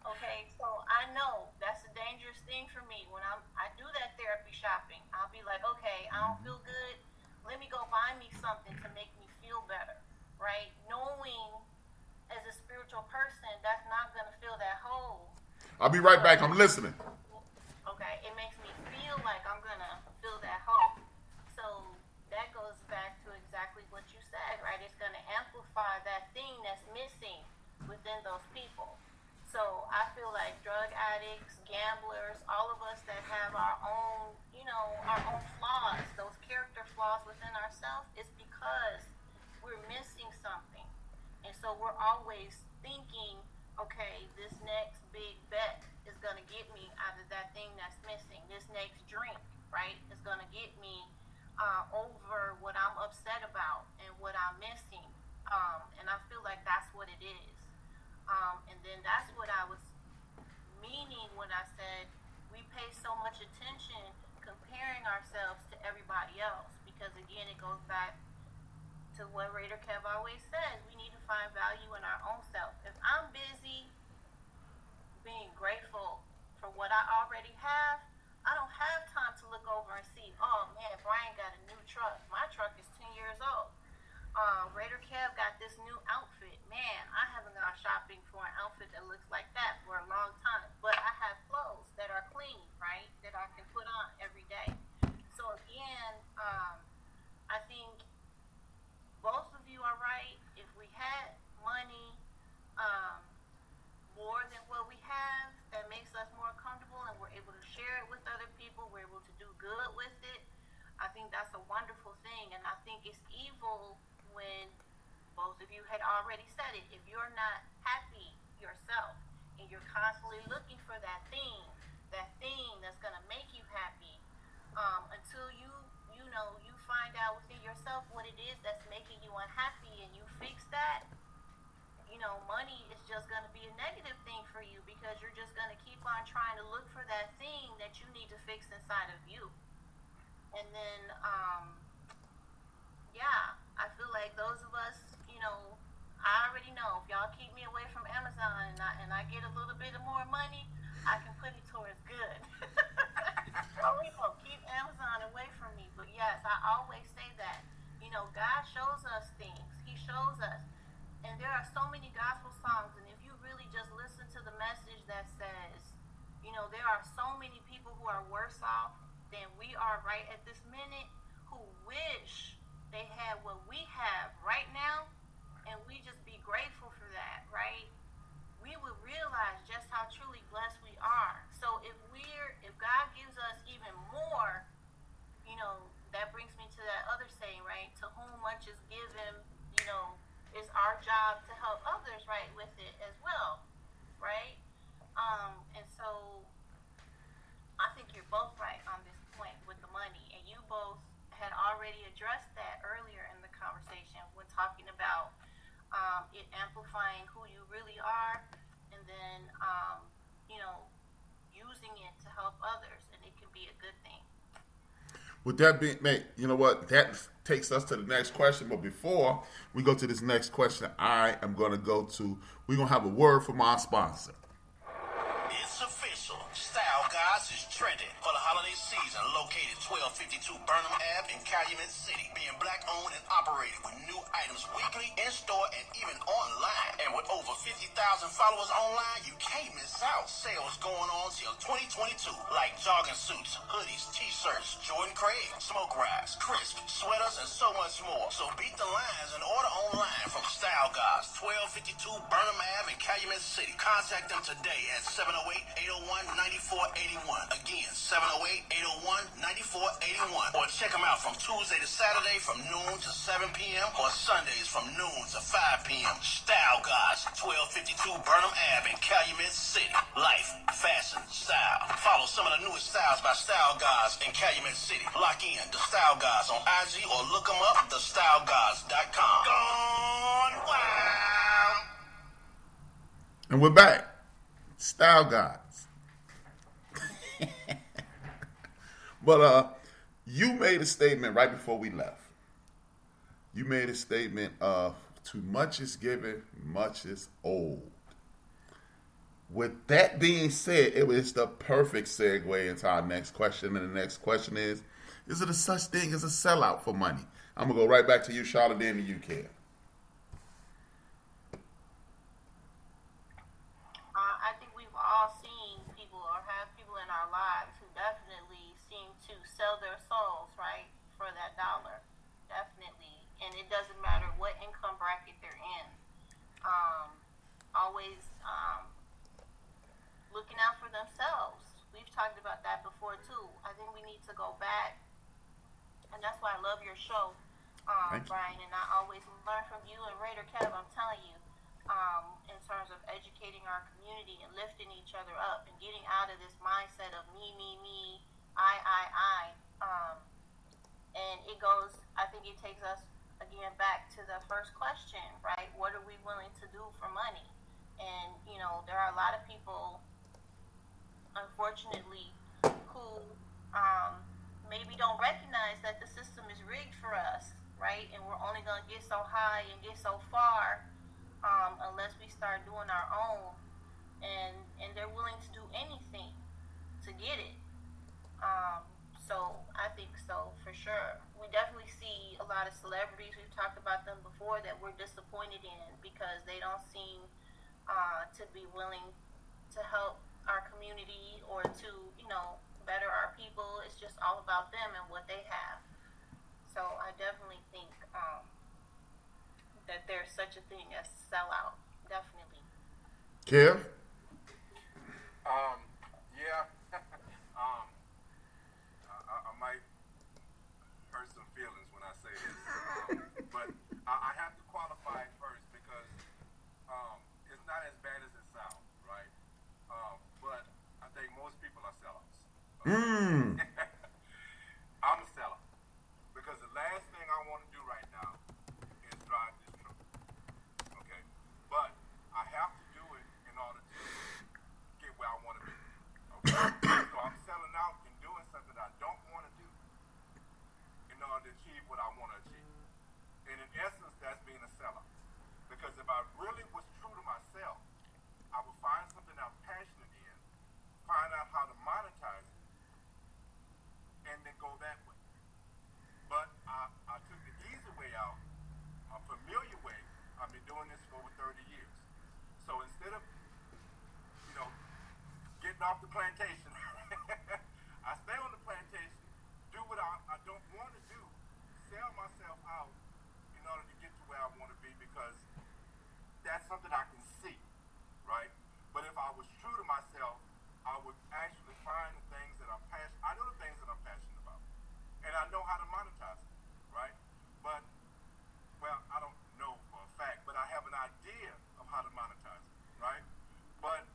Okay, so I know that's a dangerous thing for me. When I do that therapy shopping, I'll be like, okay, I don't feel good. Let me go buy me something to make me feel better, right? Knowing as a spiritual person, that's not going to fill that hole. I'll be right back. I'm listening. Okay, it makes me feel like I'm going to fill that hole. So that goes back to exactly what you said, right? It's going to amplify that thing that's missing within those people. So I feel like drug addicts, gamblers, all of us that have our own, our own flaws, those character flaws within ourselves, it's because we're missing something. And so we're always thinking, okay, this next big bet is going to get me out of that thing that's missing. This next drink, right, is going to get me over what I'm upset about and what I'm missing. And I feel like that's what it is. And then that's what I was meaning when I said we pay so much attention comparing ourselves to everybody else. Because again, it goes back to what Raider Kev always says, we need to find value in our own self. If I'm busy being grateful for what I already have, I don't have time to look over and see, oh man, Brian got a new truck. My truck is 10 years old. Raider Kev got this new outfit. Man, I haven't gone shopping for an outfit that looks like that for a long time. But I have clothes that are clean, right, that I can put on every day. So again, I think both of you are right. If we had money more than what we have, that makes us more comfortable and we're able to share it with other people, we're able to do good with it, I think that's a wonderful thing. And I think it's evil when both of you had already said it. If you're not happy yourself and you're constantly looking for that thing that's going to make you happy, until you find out within yourself what it is that's making you unhappy and you fix that, money is just going to be a negative thing for you because you're just going to keep on trying to look for that thing that you need to fix inside of you. And then, I feel like those of us, I already know if y'all keep me away from Amazon and I get a little bit of more money, I can put it towards good. Keep Amazon away from me. But yes, I always say that. God shows us things. He shows us. And there are so many gospel songs, and if you really just listen to the message that says, there are so many people who are worse off than we are right at this minute, who wish they had what we have right now, and we just be grateful for that, right? We would realize just how truly blessed we are. So if God gives us even more, that brings me to that other saying, right? To whom much is given, it's our job to help others, right, with it as well, right? And so I think you're both right on this point with the money, and you both had already addressed that earlier in the conversation when talking about it amplifying who you really are, and then using it to help others, and it can be a good thing. With that being, mate, you know what? That takes us to the next question. But before we go to this next question, we're going to have a word from our sponsor. It's official. Style Guys is trending for the holiday season located located 1252 Burnham Ave in Calumet City. Being black owned and operated with new items weekly in store and even online. And with over 50,000 followers online, you can't miss out. Sales going on till 2022, like jogging suits, hoodies, t-shirts, Jordan Craig, smoke rides, crisp, sweaters, and so much more. So beat the lines and order online from Style Guys, 1252 Burnham Ave in Calumet City. Contact them today at 708-801-9481. Again, 708-801-9481. Or check them out from Tuesday to Saturday from noon to 7 p.m. or Sundays from noon to 5 p.m. Style Guys, 1252 Burnham Ave in Calumet City. Life, fashion, style. Follow some of the newest styles by Style Guys in Calumet City. Lock in the Style Guys on IG or look them up, thestyleguys.com. Gone wild. And we're back. Style Guys. But you made a statement right before we left. You made a statement of too much is given, much is owed. With that being said, it was the perfect segue into our next question. And the next question is it a such thing as a sellout for money? I'm going to go right back to you, Charlotte, then to you, Kev. I think we've all seen people or have people in our lives who definitely seem to sell their souls, right, for that dollar. Definitely. And it doesn't matter what income bracket they're in. Always looking out for themselves. We've talked about that before, too. I think we need to go back. And that's why I love your show, Brian. And I always learn from you and Raider Kev, I'm telling you, in terms of educating our community and lifting each other up and getting out of this mindset of me, I. And it goes, I think it takes us, again, back to the first question, right? What are we willing to do for money? And, you know, there are a lot of people, unfortunately, who maybe don't recognize that the system is rigged for us, right? And we're only going to get so high and get so far unless we start doing our own. And they're willing to do anything to get it. So I think so, for sure. We definitely see a lot of celebrities, we've talked about them before, that we're disappointed in because they don't seem to be willing to help our community or to, you know, better our people. It's just all about them and what they have. So I definitely think that there's such a thing as sellout. Definitely. Kev? Yeah. I might hurt some feelings when I say this, but I have to qualify it first because it's not as bad as it sounds, right? But I think most people are sellouts. I'm a sellout because the last thing I want to do right now is drive this truck. Okay, but I have to do it in order to get where I want to be. Okay, so I'm selling out and doing something I don't want to do in order to achieve what I want to achieve. And in essence, that's being a sellout. Because if I really was true to myself, I would find something I'm passionate in, find out how to monetize it, and then go that way. But I took the easy way out, a familiar way. I've been doing this for over 30 years. So instead of, you know, getting off the plantation, I stay on the plantation, do what I don't want to do, sell myself out in order to get to where I want to be because that's something I can see, right? But if I was true to myself, I would actually find the things that I'm passionate. I know the things that I'm passionate about, and I know how to monetize it, right? But, well, I don't know for a fact, but I have an idea of how to monetize it, right? But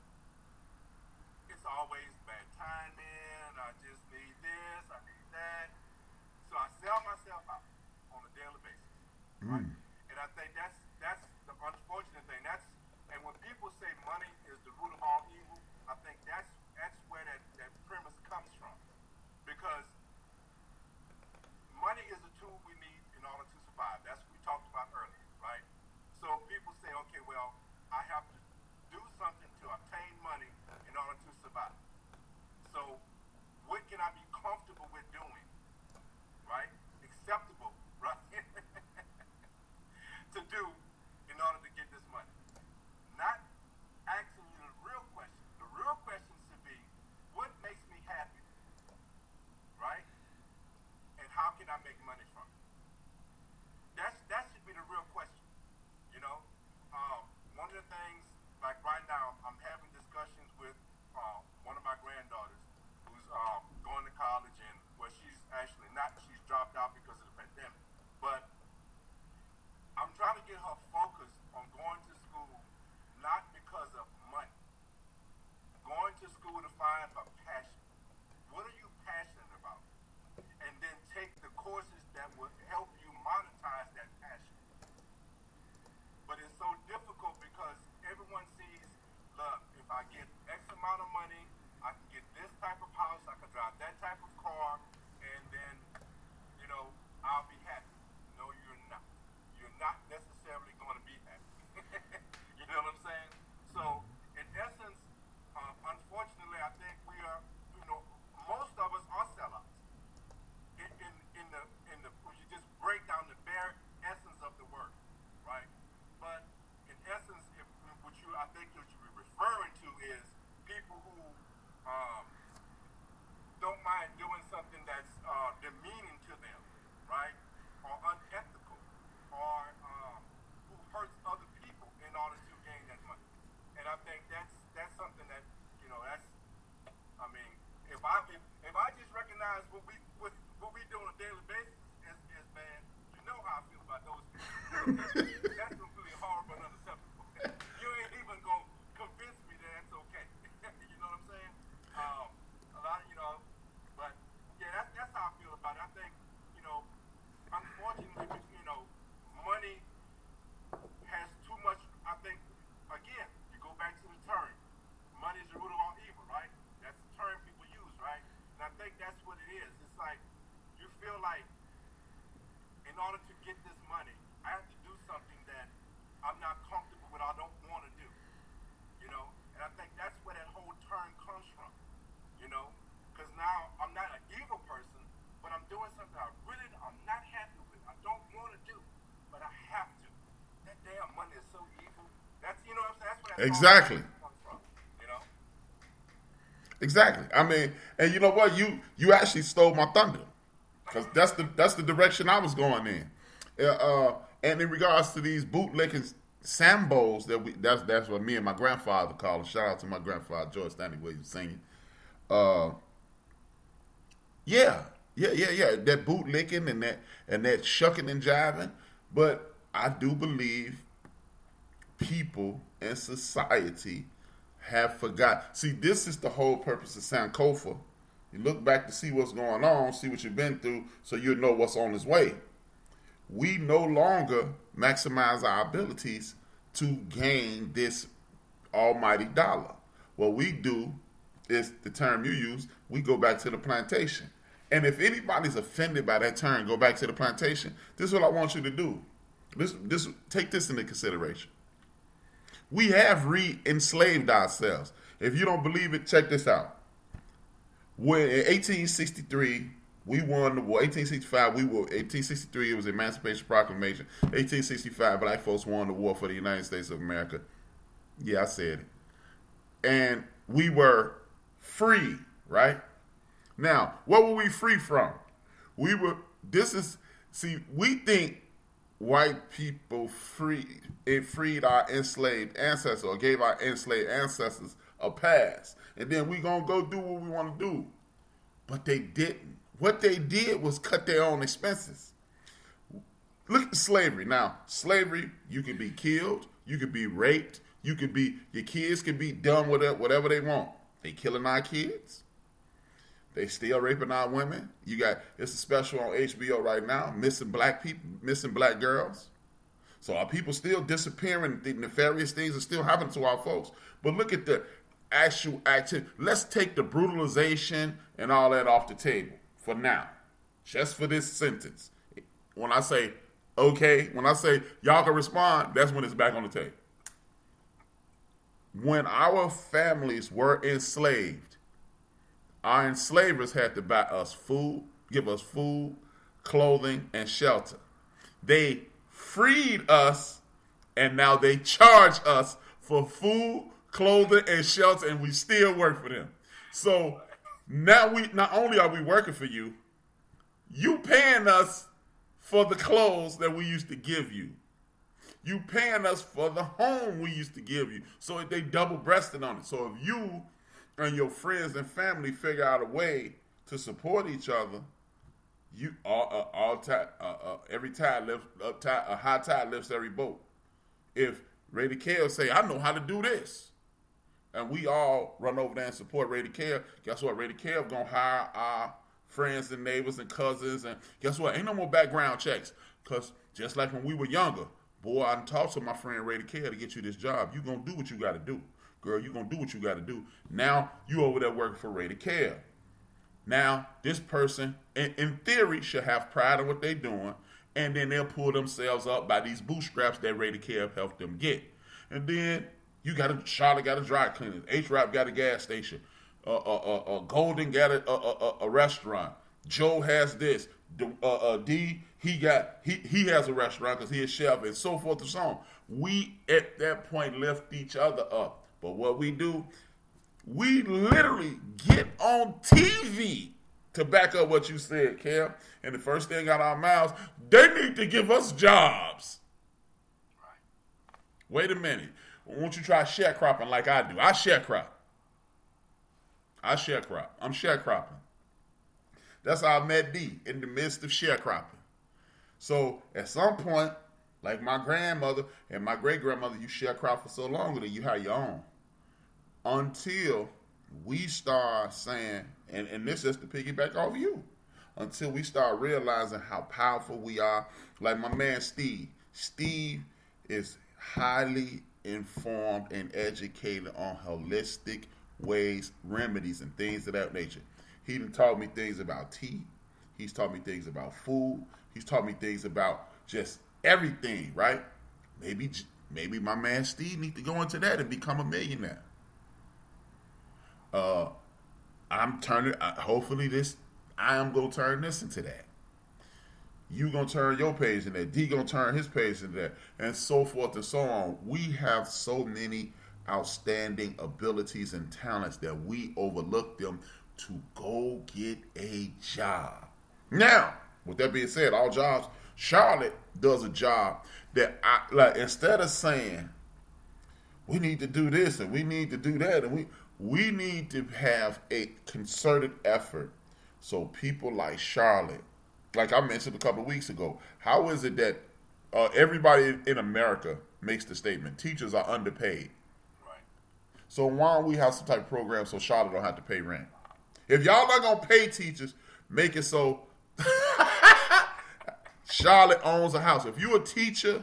it's always bad timing. I just need this, I need that. So I sell myself out on a daily basis, right? And I think that's the unfortunate thing. And when people say money is the root of all evil, I think that's where that premise comes from. Because money is a tool we need in order to survive. That's what we talked about earlier, right? So people say, okay, well, I have to do something to obtain money in order to survive. So what can I be comfortable with doing take money from you? That should be the real question. You know, one of the things, like right now, I'm having discussions with one of my granddaughters who's going to college, and well, she's actually not. She's dropped out because of the pandemic. But I'm trying to get her focused on going to school, not because of money. Going to school to find a passion. What are you passionate about? And then take the courses that will help you monetize that passion. But it's so difficult because everyone sees, look, if I get X amount of money, I can get this type of house, I can drive that type of car, and then, you know, I'll be happy. No, you're not. You're not necessarily going to be happy. You know what I'm saying? So, in essence, unfortunately, I think we are, you know, most of us are sellouts. When you just break down the bare essence of the word, right? But in essence, I think what you're referring to is people who don't mind doing something that's demeaning to them, right? Or unethical, or who hurts other people in order to gain that money. And I think that's something that, you know, that's, I mean, if I just recognize what we do on a daily basis is bad, you know how I feel about those people. That's completely horrible and unacceptable. You ain't even gonna convince me that that's okay. You know what I'm saying? A lot of, you know, but yeah, that's how I feel about it. I think, you know, unfortunately, you know, money has too much. I think, again, you go back to the term, money is the root of all evil, right? That's the term people use, right? And I think that's what it is. It's like you feel like in order to get this money, I have to do something that I'm not comfortable with, I don't want to do, you know? And I think that's where that whole term comes from, you know? Because now I'm not an evil person, but I'm doing something I'm not happy with. I don't want to do, but I have to. That damn money is so evil. That's, you know what I'm saying? That's where that Exactly. comes from, you know? Exactly. I mean, and you know what? You actually stole my thunder, because that's the direction I was going in. And in regards to these bootlicking sambos that's what me and my grandfather call them. Shout out to my grandfather George Stanley Williams singing. Yeah. That bootlicking and that shucking and jiving, but I do believe people in society have forgot. See, this is the whole purpose of Sankofa. You look back to see what's going on, see what you've been through, so you'll know what's on its way. We no longer maximize our abilities to gain this almighty dollar. What we do is, the term you use, we go back to the plantation. And if anybody's offended by that term, go back to the plantation, this is what I want you to do. Take this into consideration. We have re-enslaved ourselves. If you don't believe it, check this out. When in 1863, we won the war. 1865, 1863, it was the Emancipation Proclamation. 1865, black folks won the war for the United States of America. Yeah, I said it. And we were free, right? Now, what were we free from? We think white people freed our enslaved ancestors, or gave our enslaved ancestors a pass. And then we gonna go do what we want to do. But they didn't. What they did was cut their own expenses. Look at slavery. Now, slavery, you can be killed, you can be raped, your kids can be done with whatever they want. They killing our kids. They still raping our women. It's a special on HBO right now, missing black people, missing black girls. So our people still disappearing. The nefarious things are still happening to our folks. But look at the actual activity. Let's take the brutalization and all that off the table for now, just for this sentence. When I say okay, when I say y'all can respond, that's when it's back on the table. When our families were enslaved, our enslavers had to buy us food, give us food, clothing, and shelter. They freed us, and now they charge us for food, clothing, and shelter, and we still work for them. So now not only are we working for you, you paying us for the clothes that we used to give you. You paying us for the home we used to give you. So they double-breasted on it. So if you and your friends and family figure out a way to support each other, you every tide lifts a high tide lifts every boat. If Rady Kell say, I know how to do this, and we all run over there and support Rady Kell, guess what? Rady Kell gonna hire our friends and neighbors and cousins, and guess what? Ain't no more background checks. Cause just like when we were younger, boy, I talked to my friend Rady Kell to get you this job. You gonna do what you gotta do. Girl, you gonna do what you gotta do. Now you over there working for Rady Kell. Now, this person, in theory, should have pride in what they're doing, and then they'll pull themselves up by these bootstraps that Rady Kell helped them get. And then Charlotte got a dry cleaner, HRap got a gas station, Golden got a restaurant, Joe has this, D he has a restaurant because he is chef, and so forth and so on. We at that point lift each other up, but what we do, we literally get on TV to back up what you said, Cam. And the first thing out of our mouths, they need to give us jobs. Right. Wait a minute. Won't you try sharecropping like I do? I sharecrop. I'm sharecropping. That's how I met D, in the midst of sharecropping. So at some point, like my grandmother and my great-grandmother, you sharecrop for so long that you have your own. Until we start saying, and this is to piggyback off you, until we start realizing how powerful we are. Like my man Steve. Steve is highly informed and educated on holistic ways, remedies, and things of that nature. He done taught me things about tea. He's taught me things about food. He's taught me things about just everything, right? Maybe my man Steve needs to go into that and become a millionaire. I am going to turn this into that. You going to turn your page into that. D going to turn his page into that. And so forth and so on. We have so many outstanding abilities and talents that we overlook them to go get a job. Now, with that being said, all jobs, Charlotte does a job that instead of saying, we need to do this and we need to do that, and we need to have a concerted effort so people like Charlotte, like I mentioned a couple of weeks ago, how is it that everybody in America makes the statement, teachers are underpaid? Right. So why don't we have some type of program so Charlotte don't have to pay rent? If y'all not going to pay teachers, make it so Charlotte owns a house. If you're a teacher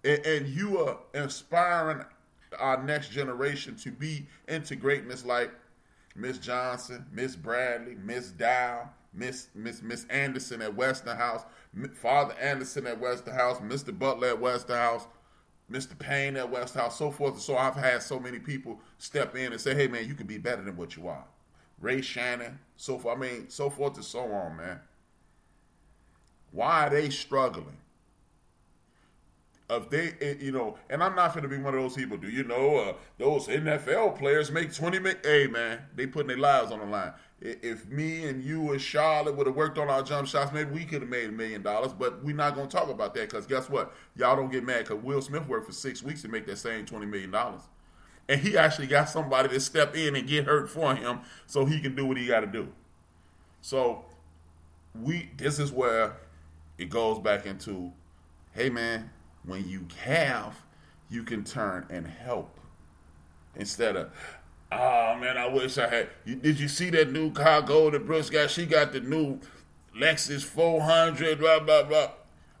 and you are inspiring our next generation to be into greatness like Miss Johnson, Miss Bradley, Miss Dow, Miss Anderson at Westinghouse, Father Anderson at Westinghouse, Mr. Butler at Westinghouse, Mr. Payne at Westinghouse, so forth. So I've had so many people step in and say, hey, man, you can be better than what you are. Ray Shannon, so forth. I mean, so forth and so on, man. Why are they struggling? If they, and I'm not going to be one of those people, those NFL players make 20 million. Hey, man, they putting their lives on the line. If me and you and Charlotte would have worked on our jump shots, maybe we could have made $1 million, but we're not going to talk about that because guess what? Y'all don't get mad because Will Smith worked for 6 weeks to make that same $20 million. And he actually got somebody to step in and get hurt for him so he can do what he got to do. So this is where it goes back into, hey, man, when you have, you can turn and help. Instead of, oh, man, I wish I had. Did you see that new car Golden Brooks got? She got the new Lexus 400, blah, blah, blah.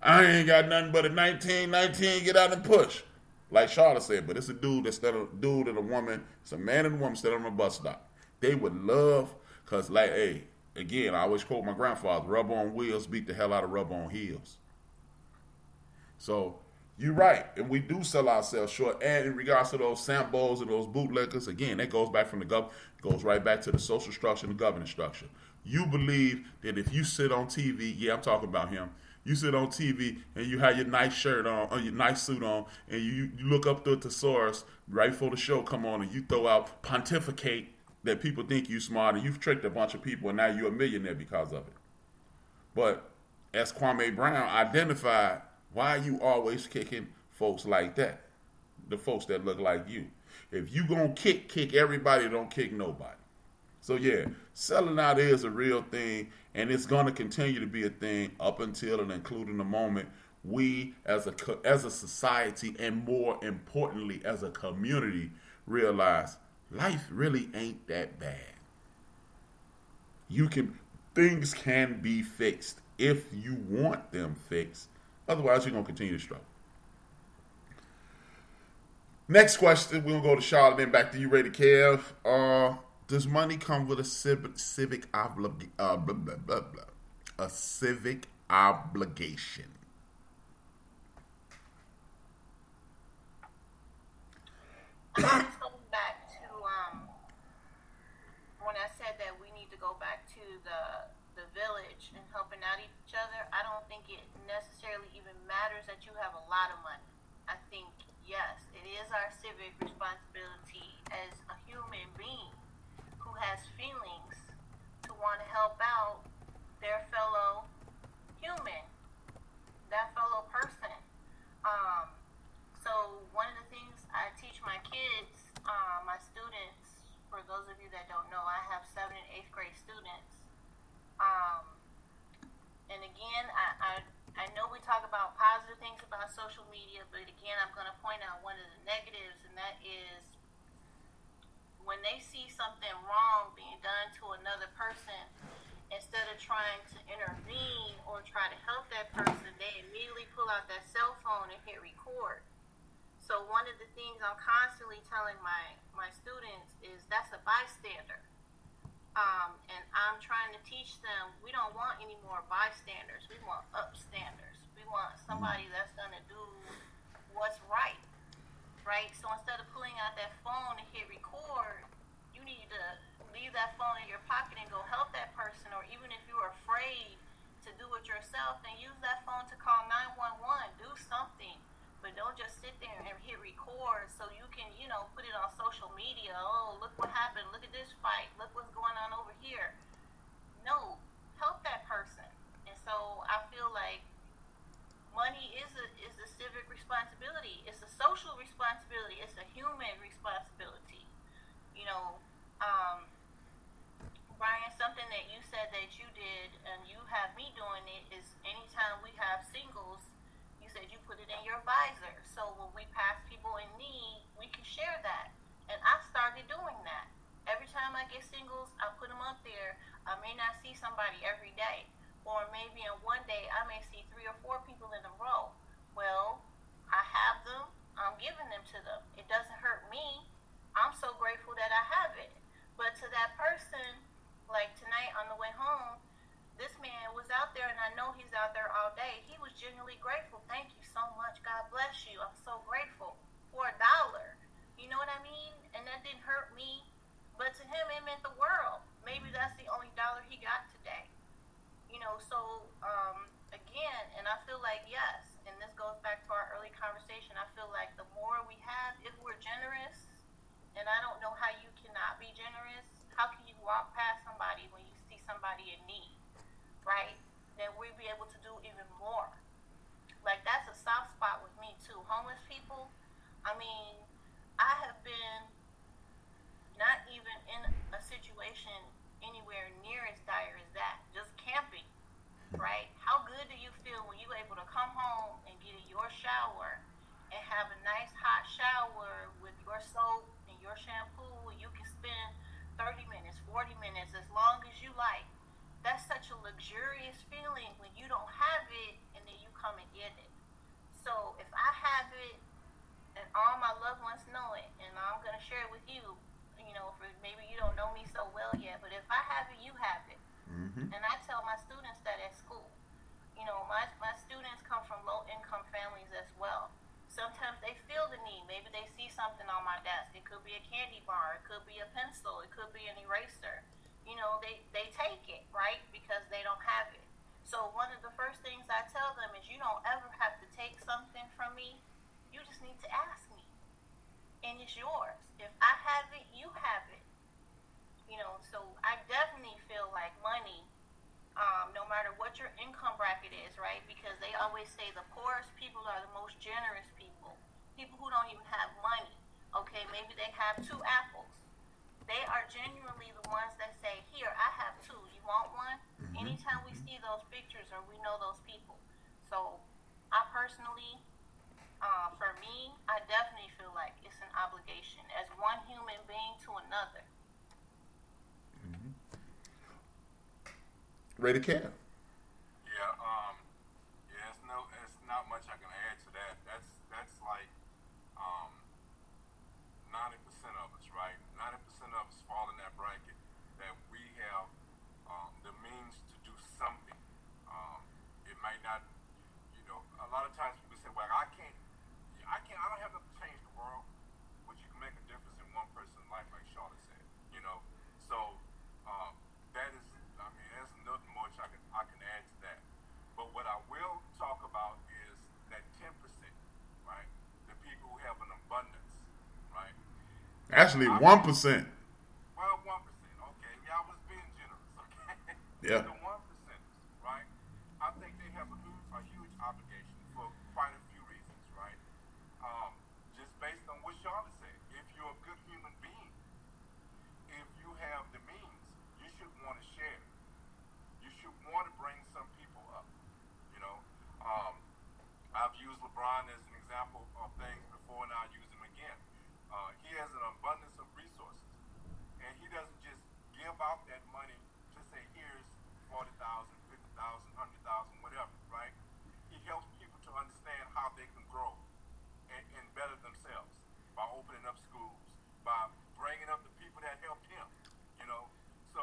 I ain't got nothing but a 1919, get out and push. Like Charlotte said, but it's a dude and a woman. It's a man and a woman standing on a bus stop. They would love, because like, hey, again, I always quote my grandfather, rubber on wheels beat the hell out of rubber on heels. So, you're right, and we do sell ourselves short. And in regards to those Sambos and those bootleggers, again, that goes back from goes right back to the social structure and the governance structure. You believe that if you sit on TV, yeah, I'm talking about him. You sit on TV and you have your nice shirt on, or your nice suit on, and you look up the thesaurus right before the show come on, and you throw out pontificate that people think you smart, and you've tricked a bunch of people, and now you're a millionaire because of it. But as Kwame Brown identified, why are you always kicking folks like that? The folks that look like you. If you gonna kick everybody, don't kick nobody. So yeah, selling out is a real thing, and it's gonna continue to be a thing up until and including the moment we as a society, and more importantly as a community, realize life really ain't that bad. Things can be fixed if you want them fixed. Otherwise, you're gonna continue to struggle. Next question, we're gonna go to Charlotte, then back to you, Ready Kev. Does money come with a civic obligation? I'm just going back to when I said that we need to go back to the village and helping out each other. I don't think it necessarily even matters that you have a lot of money. I think, yes, it is our civic responsibility as a human being who has feelings to want to help out their fellow human, that fellow person. So one of the things I teach my kids, my students, for those of you that don't know, I have 7th and 8th grade students. And again, I know we talk about positive things about social media, but again, I'm going to point out one of the negatives, and that is when they see something wrong being done to another person, instead of trying to intervene or try to help that person, they immediately pull out that cell phone and hit record. So one of the things I'm constantly telling my students is that's a bystander. And I'm trying to teach them we don't want any more bystanders. We want upstanders. We want somebody that's going to do what's right, right? So instead of pulling out that phone and hit record, you need to leave that phone in your pocket and go help that person. Or even if you're afraid to do it yourself, then use that phone to call 911. Do something. But don't just sit there and hit record so you can, put it on social media. Oh, look what happened. Look at this fight. Look what's going on over here. No, help that person. And so I feel like money is a civic responsibility. It's a social responsibility. It's a human responsibility. Brian, something that you said that you did and you have me doing it is anytime we have singles, you said you put it in your visor. So when we pass people in need, we can share that. And I started doing that. Every time I get singles, I put them up there. I may not see somebody every day. Or maybe in one day, I may see 3 or 4 people in a row. Well, I have them. I'm giving them to them. It doesn't hurt me. I'm so grateful that I have it. But to that person, like tonight on the way home, this man was out there, and I know he's out there all day. He was genuinely grateful. Thank you so much. God bless you. I'm so grateful for $1. You know what I mean? And that didn't hurt me. But to him, it meant the world. Maybe that's the only $1 he got today. So again, and I feel like, yes, and this goes back to our early conversation, I feel like the more we have, if we're generous, and I don't know how you cannot be generous, how can you walk past somebody when you see somebody in need, right? Then we'd be able to do even more. Like, that's a soft spot with me too. Homeless people, I mean, I have been not even in a situation anywhere near as dire as that, just camping, right? How good do you feel when you're able to come home and get in your shower and have a nice hot shower with your soap and your shampoo, and you can spend 30 minutes, 40 minutes, as long as you like. That's such a luxurious feeling when you don't have it and then you come and get it. So if I have it and all my loved ones know it, and I'm going to share it with you, for maybe you don't know me so well yet, but if I have it, you have it. Mm-hmm. And I tell my students that at school. My students come from low-income families as well. Sometimes they feel the need. Maybe they see something on my desk. It could be a candy bar. It could be a pencil. It could be an eraser. They take it, right? Because they don't have it. So one of the first things I tell them is you don't ever have to take something from me. You just need to ask me. And it's yours. If I have it, you have it. So I definitely feel like money, no matter what your income bracket is, right? Because they always say the poorest people are the most generous people. People who don't even have money. Okay, maybe they have 2 apples. They are genuinely the ones that say, here, I have 2. You want one? Anytime we see those pictures or we know those people. So I personally, for me, I definitely feel like it's an obligation as one human being to another. Ready, Cam? Yeah, it's not much I can add to that. That's like 90% of us, right? 90% of us fall in that bracket that we have the means to do something. It might not, a lot of times people say, well, I don't have enough to change the world, but you can make a difference in one person's life, like Charlotte said, So, there's nothing much I can add to that. But what I will talk about is that 10%, right? The people who have an abundance, right? Actually, 1%. Well, 1%. Okay, yeah, I was being generous. Okay. Yeah. The 1%ers, right? I think they have a huge obligation for quite a few reasons, right? Just based on what Charlotte said, if you're a good human being, if you have the means, you should want to share. You should want to bring some people up. I've used LeBron as an example of things before, and I'll use him again. He has an abundance of resources, and he doesn't just give out that money to say, here's 40,000, 50,000, 100,000, whatever, right? He helps people to understand how they can grow and better themselves by opening up schools, by bringing up the people that helped him, So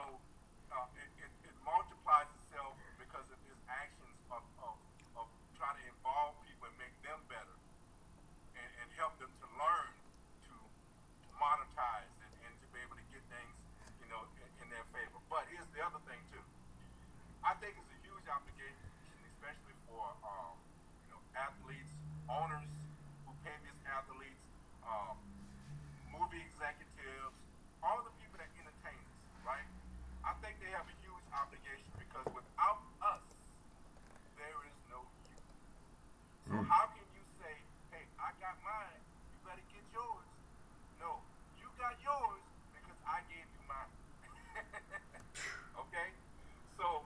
it multiplies itself because of his actions of trying to involve people and make them better and help them to learn to monetize and to be able to get things, in their favor. But here's the other thing too. I think it's a huge obligation, especially for athletes, owners who pay these athletes, movie executives, all the people that entertain us, right? I think they have a huge obligation because without us, there is no you. So how can you say, hey, I got mine, you better get yours? No, you got yours because I gave you mine. Okay? So,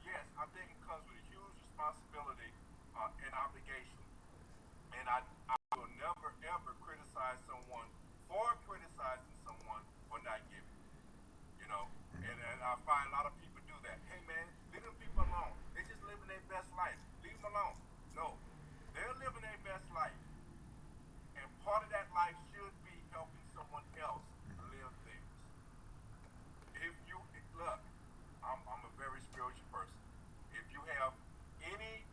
yes, I think it comes with a huge responsibility and obligation. And I will never, ever criticize someone for criticizing someone for not giving. And I find a lot of people do that. Hey, man, leave them people alone. They're just living their best life. Leave them alone. No, they're living their best life. And part of that life should be helping someone else live theirs. Look, I'm a very spiritual person. If you have any,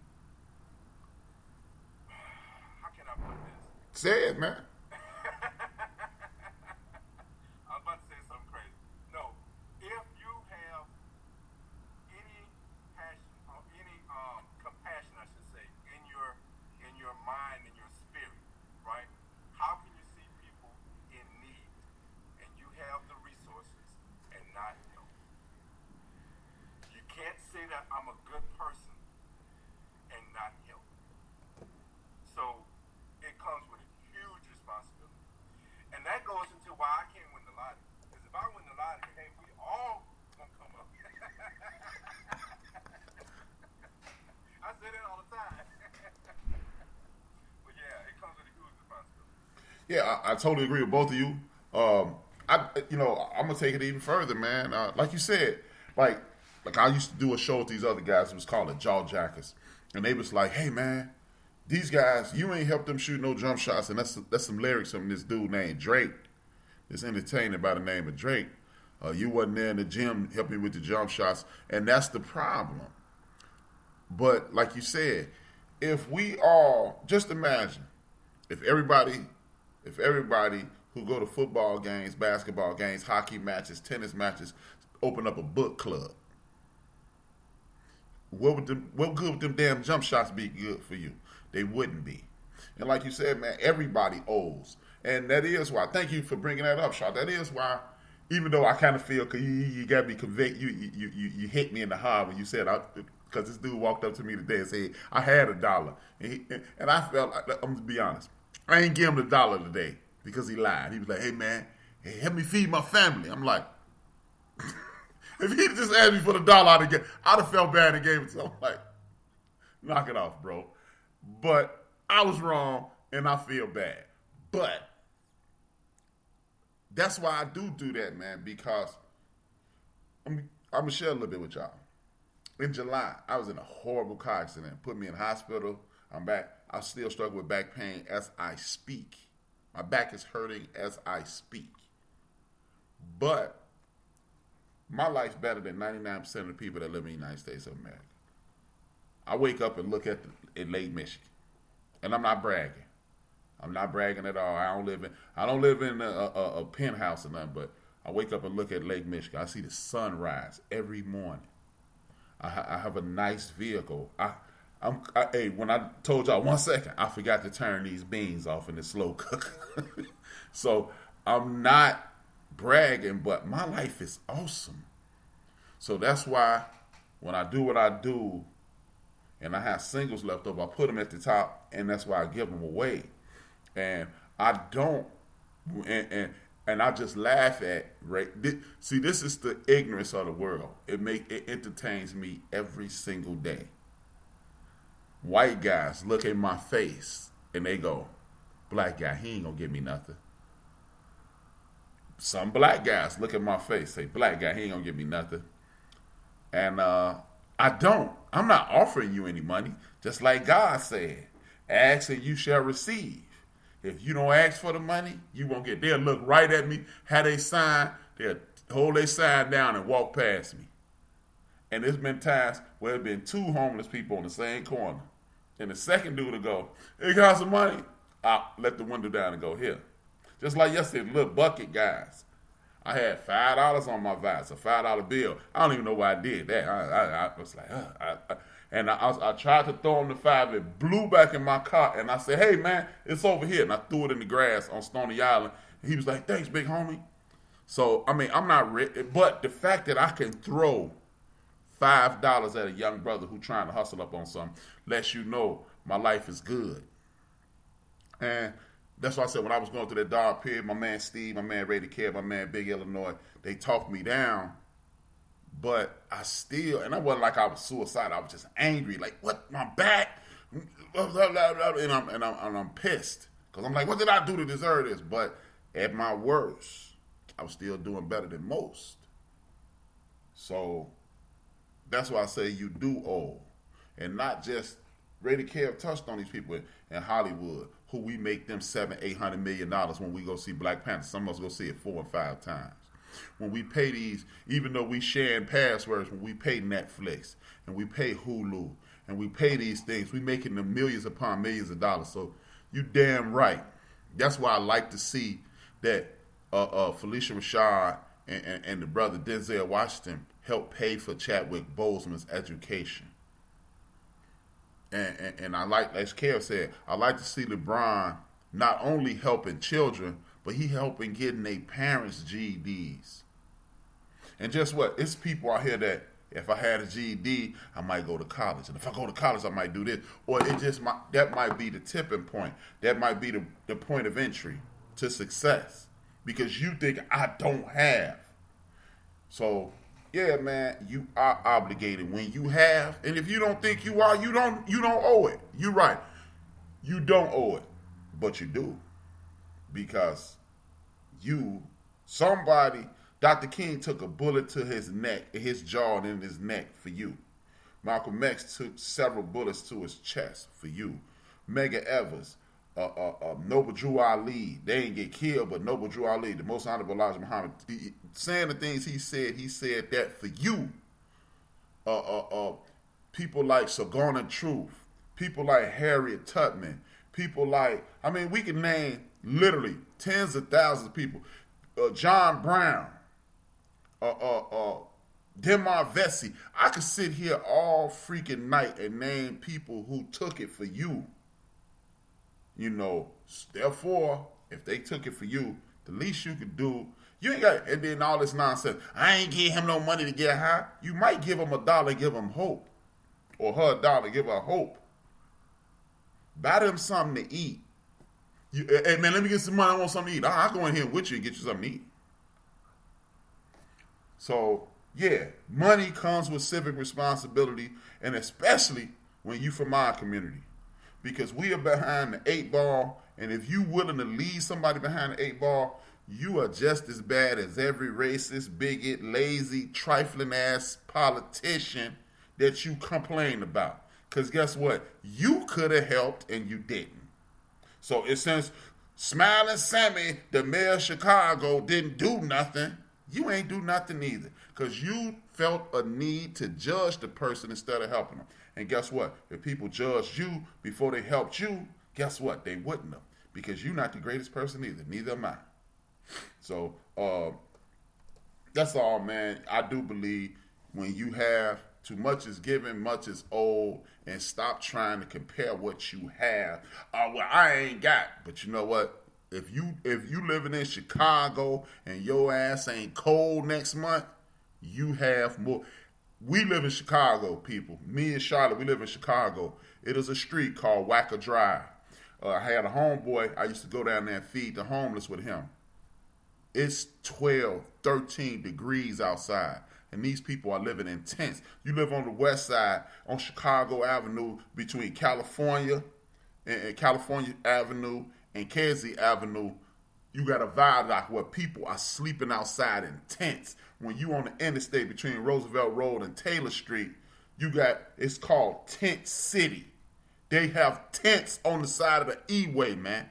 how can I put this? Say it, man. I was about to say something crazy. No, if you have any passion or any compassion, I should say, in your mind and your spirit, right? How can you see people in need and you have the resources and not help? You can't say that I'm a good person and not help. So it comes with a huge responsibility. And that goes into why I can't win the lottery. Because if I win the lottery, hey, we all gonna come up. I say that all the time. But yeah, it comes with a huge responsibility. Yeah, I totally agree with both of you. I'm gonna take it even further, man. Like you said, like I used to do a show with these other guys. It was called the Jaw Jackers, and they was like, "Hey, man, these guys, you ain't helped them shoot no jump shots." And that's some lyrics from this dude named Drake, this entertainer by the name of Drake. You wasn't there in the gym helping with the jump shots, and that's the problem. But like you said, if we all just imagine if everybody who go to football games, basketball games, hockey matches, tennis matches, open up a book club, what good would them damn jump shots be good for you? They wouldn't be. And like you said, man, everybody owes. And that is why, thank you for bringing that up, Shaw. That is why, even though I kind of feel, cause you got to be convicted, you hit me in the heart when you said because this dude walked up to me today and said, I had $1. And I felt, I'm going to be honest, I ain't give him the $1 today because he lied. He was like, hey, man, hey, help me feed my family. I'm like, if he just asked me for the $1, I'd have felt bad and gave it to him. I'm like, knock it off, bro. But I was wrong, and I feel bad. But that's why I do that, man, because I'm going to share a little bit with y'all. In July, I was in a horrible car accident. Put me in the hospital. I'm back. I still struggle with back pain as I speak. My back is hurting as I speak. But my life's better than 99% of the people that live in the United States of America. I wake up and look at Lake Michigan. And I'm not bragging. I'm not bragging at all. I don't live in a penthouse or nothing, but I wake up and look at Lake Michigan. I see the sunrise every morning. I have a nice vehicle. Hey, when I told y'all 1 second, I forgot to turn these beans off in the slow cooker. So I'm not bragging, but my life is awesome. So that's why when I do what I do and I have singles left over, I put them at the top, and that's why I give them away. And I don't, and I just laugh at, right? See, this is the ignorance of the world. It entertains me every single day. White guys look at my face and they go, black guy, he ain't gonna give me nothing. Some black guys look at my face, say, black guy, he ain't gonna give me nothing. And I don't. I'm not offering you any money. Just like God said, ask and you shall receive. If you don't ask for the money, you won't get. They'll look right at me, have a sign, they'll hold their sign down and walk past me. And there's been times where there's been 2 homeless people on the same corner. And the second dude will go, hey, got some money? I'll let the window down and go, here. Just like yesterday, the little bucket guys. I had $5 on my visor, a $5 bill. I don't even know why I did that. I was like, and I tried to throw him the 5. It blew back in my car, and I said, hey, man, it's over here. And I threw it in the grass on Stony Island. And he was like, thanks, big homie. So, I mean, I'm not rich, but the fact that I can throw $5 at a young brother who's trying to hustle up on something lets you know my life is good. And that's why I said when I was going through that dark period, my man Steve, my man Ray the Kid, my man Big Illinois, they talked me down. But I still, and it wasn't like I was suicidal. I was just angry, like, what, my back? And I'm pissed. Because I'm like, what did I do to deserve this? But at my worst, I was still doing better than most. So that's why I say you do owe. And not just, Ray the Kid touched on these people in Hollywood who we make them $700-800 million when we go see Black Panther. Some of us go see it 4 or 5 times. When we pay these, even though we sharing passwords, when we pay Netflix and we pay Hulu and we pay these things, we making them millions upon millions of dollars. So you damn right. That's why I like to see that Felicia Rashad and the brother Denzel Washington help pay for Chadwick Boseman's education. And I like, as Kev said, I like to see LeBron not only helping children, but he helping getting their parents' GEDs. And just what? It's people out here that if I had a GED, I might go to college. And if I go to college, I might do this. Or it just that might be the tipping point. That might be the point of entry to success. Because you think I don't have. So, yeah, man, you are obligated when you have. And if you don't think you are, you don't owe it. You're right. You don't owe it. But you do. Because somebody, Dr. King took a bullet to his neck, his jaw and in his neck for you. Malcolm X took several bullets to his chest for you. Medgar Evers, Noble Drew Ali, they didn't get killed, but Noble Drew Ali, the most honorable Elijah Muhammad, saying the things he said that for you. People like Sojourner Truth, people like Harriet Tubman, people like, I mean, we can name literally tens of thousands of people. John Brown, Demar Vesey. I could sit here all freaking night and name people who took it for you. You know, therefore, if they took it for you, the least you could do, you ain't got, and then all this nonsense, I ain't give him no money to get high. You might give him $1, give him hope. or her $1, give her hope. Buy them something to eat. Hey man, let me get some money. I want something to eat. I'll go in here with you and get you something to eat. So yeah, money comes with civic responsibility, and especially when you from our community, because we are behind the 8 ball, and if you willing to lead somebody behind the 8 ball, you are just as bad as every racist, bigot, lazy, trifling ass politician that you complain about. Because guess what? You could have helped and you didn't. So it since Smiling Sammy, the mayor of Chicago, didn't do nothing, you ain't do nothing either. Because you felt a need to judge the person instead of helping them. And guess what? If people judged you before they helped you, guess what? They wouldn't have. Because you're not the greatest person either. Neither am I. So that's all, man. I do believe when you have too much is given, much is owed, and stop trying to compare what you have. Well, I ain't got. But you know what? If you living in Chicago and your ass ain't cold next month, you have more. We live in Chicago, people. Me and Charlotte, we live in Chicago. It is a street called Wacker Drive. I had a homeboy. I used to go down there and feed the homeless with him. It's 12, 13 degrees outside, and these people are living in tents. You live on the west side, on Chicago Avenue, between California and California Avenue and Kersey Avenue. You got a viaduct where people are sleeping outside in tents. When you on the interstate between Roosevelt Road and Taylor Street, it's called Tent City. They have tents on the side of the E-way, man.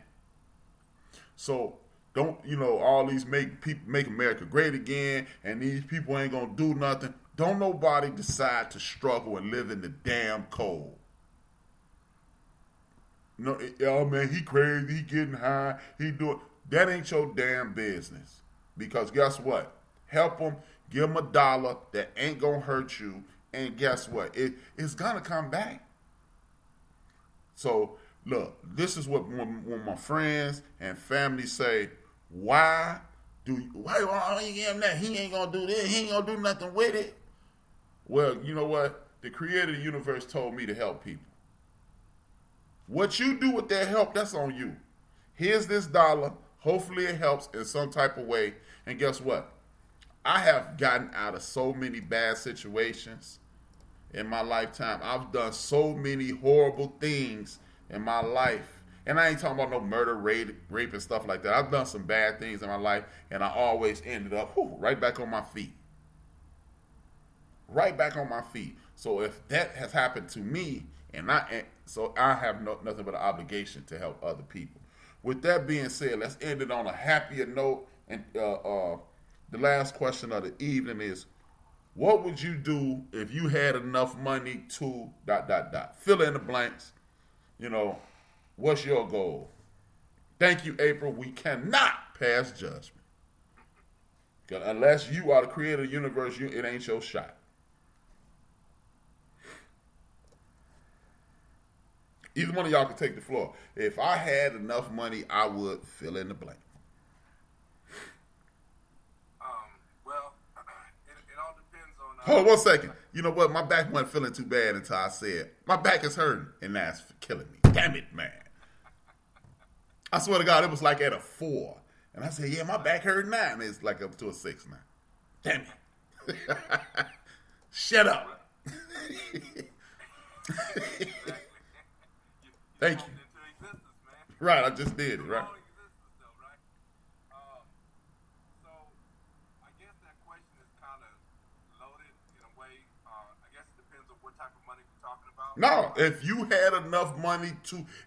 So don't, all these make America great again, and these people ain't gonna do nothing. Don't nobody decide to struggle and live in the damn cold. Oh man, he crazy, he getting high, he doing. That ain't your damn business. Because guess what? Help them, give them $1 that ain't gonna hurt you, and guess what? It's gonna come back. So look, this is what when my friends and family say, why you give him that? He ain't gonna do this. He ain't gonna do nothing with it. Well, you know what? The creator of the universe told me to help people. What you do with that help, that's on you. Here's this $1. Hopefully it helps in some type of way. And guess what? I have gotten out of so many bad situations in my lifetime. I've done so many horrible things in my life. And I ain't talking about no murder, rape, and stuff like that. I've done some bad things in my life, and I always ended up right back on my feet. Right back on my feet. So if that has happened to me, so I have nothing but an obligation to help other people. With that being said, let's end it on a happier note. And the last question of the evening is, what would you do if you had enough money to ... Fill in the blanks. What's your goal? Thank you, April. We cannot pass judgment. Unless you are the creator of the universe, it ain't your shot. Either one of y'all can take the floor. If I had enough money, I would fill in the blank. Well, it all depends on... Hold on 1 second. You know what? My back wasn't feeling too bad until I said, my back is hurting, and that's killing me. Damn it, man. I swear to God, it was like at a 4. And I said, yeah, my back hurt now. And it's like up to a 6 now. Damn it. Shut up. Thank you. Right, I just did it, right? So, I guess that question is kind of loaded in a way. I guess it depends on what type of money we're talking about. No, if you had enough money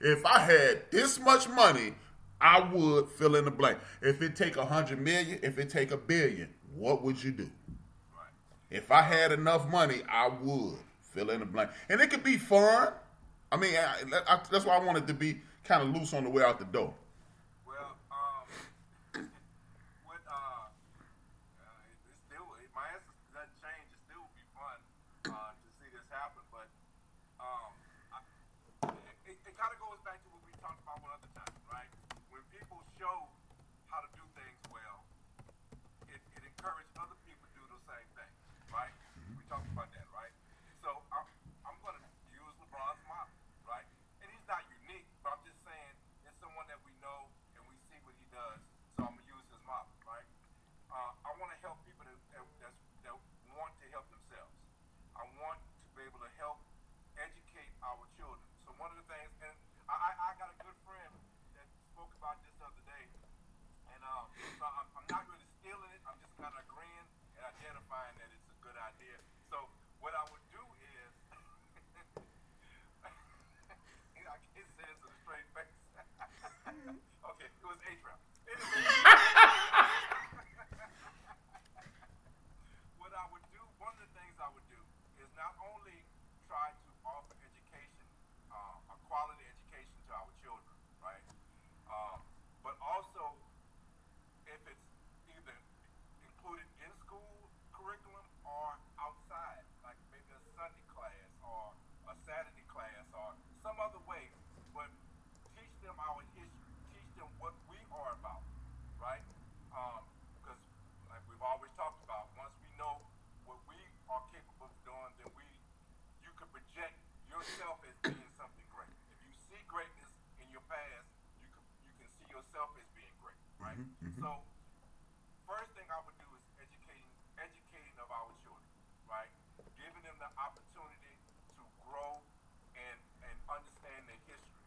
if I had this much money, I would fill in the blank. If it take 100 million, if it take 1 billion, what would you do? Right. If I had enough money, I would fill in the blank. And it could be fun. I mean, that's why I wanted to be kind of loose on the way out the door. Well, my answer doesn't change. It still would be fun to see this happen, but it kind of goes back to what we talked about one other time, right? When people show how to do things well, it encourages other people to do the same thing, right? We talked about that, right? So I'm going to children. So one of the things, and I got a good friend that spoke about this the other day, and so I'm not really stealing it. I'm just kind of agreeing and identifying that it's a good idea. So what I would do is, I can't say this with a straight face. Okay, it was HRap. What I would do, one of the things I would do is not only try to offer education, a quality education to our children, right? But also, if it's either included in school curriculum or outside, like maybe a Sunday class or a Saturday class or some other way, but teach them our history, teach them what we are about, right? Because like we've always talked about, once we know what we are capable of doing, then you can project yourself as being something great. If you see greatness in your past, you can see yourself as being great, right? So first thing I would do is educating of our children, right? Giving them the opportunity to grow and understand their history.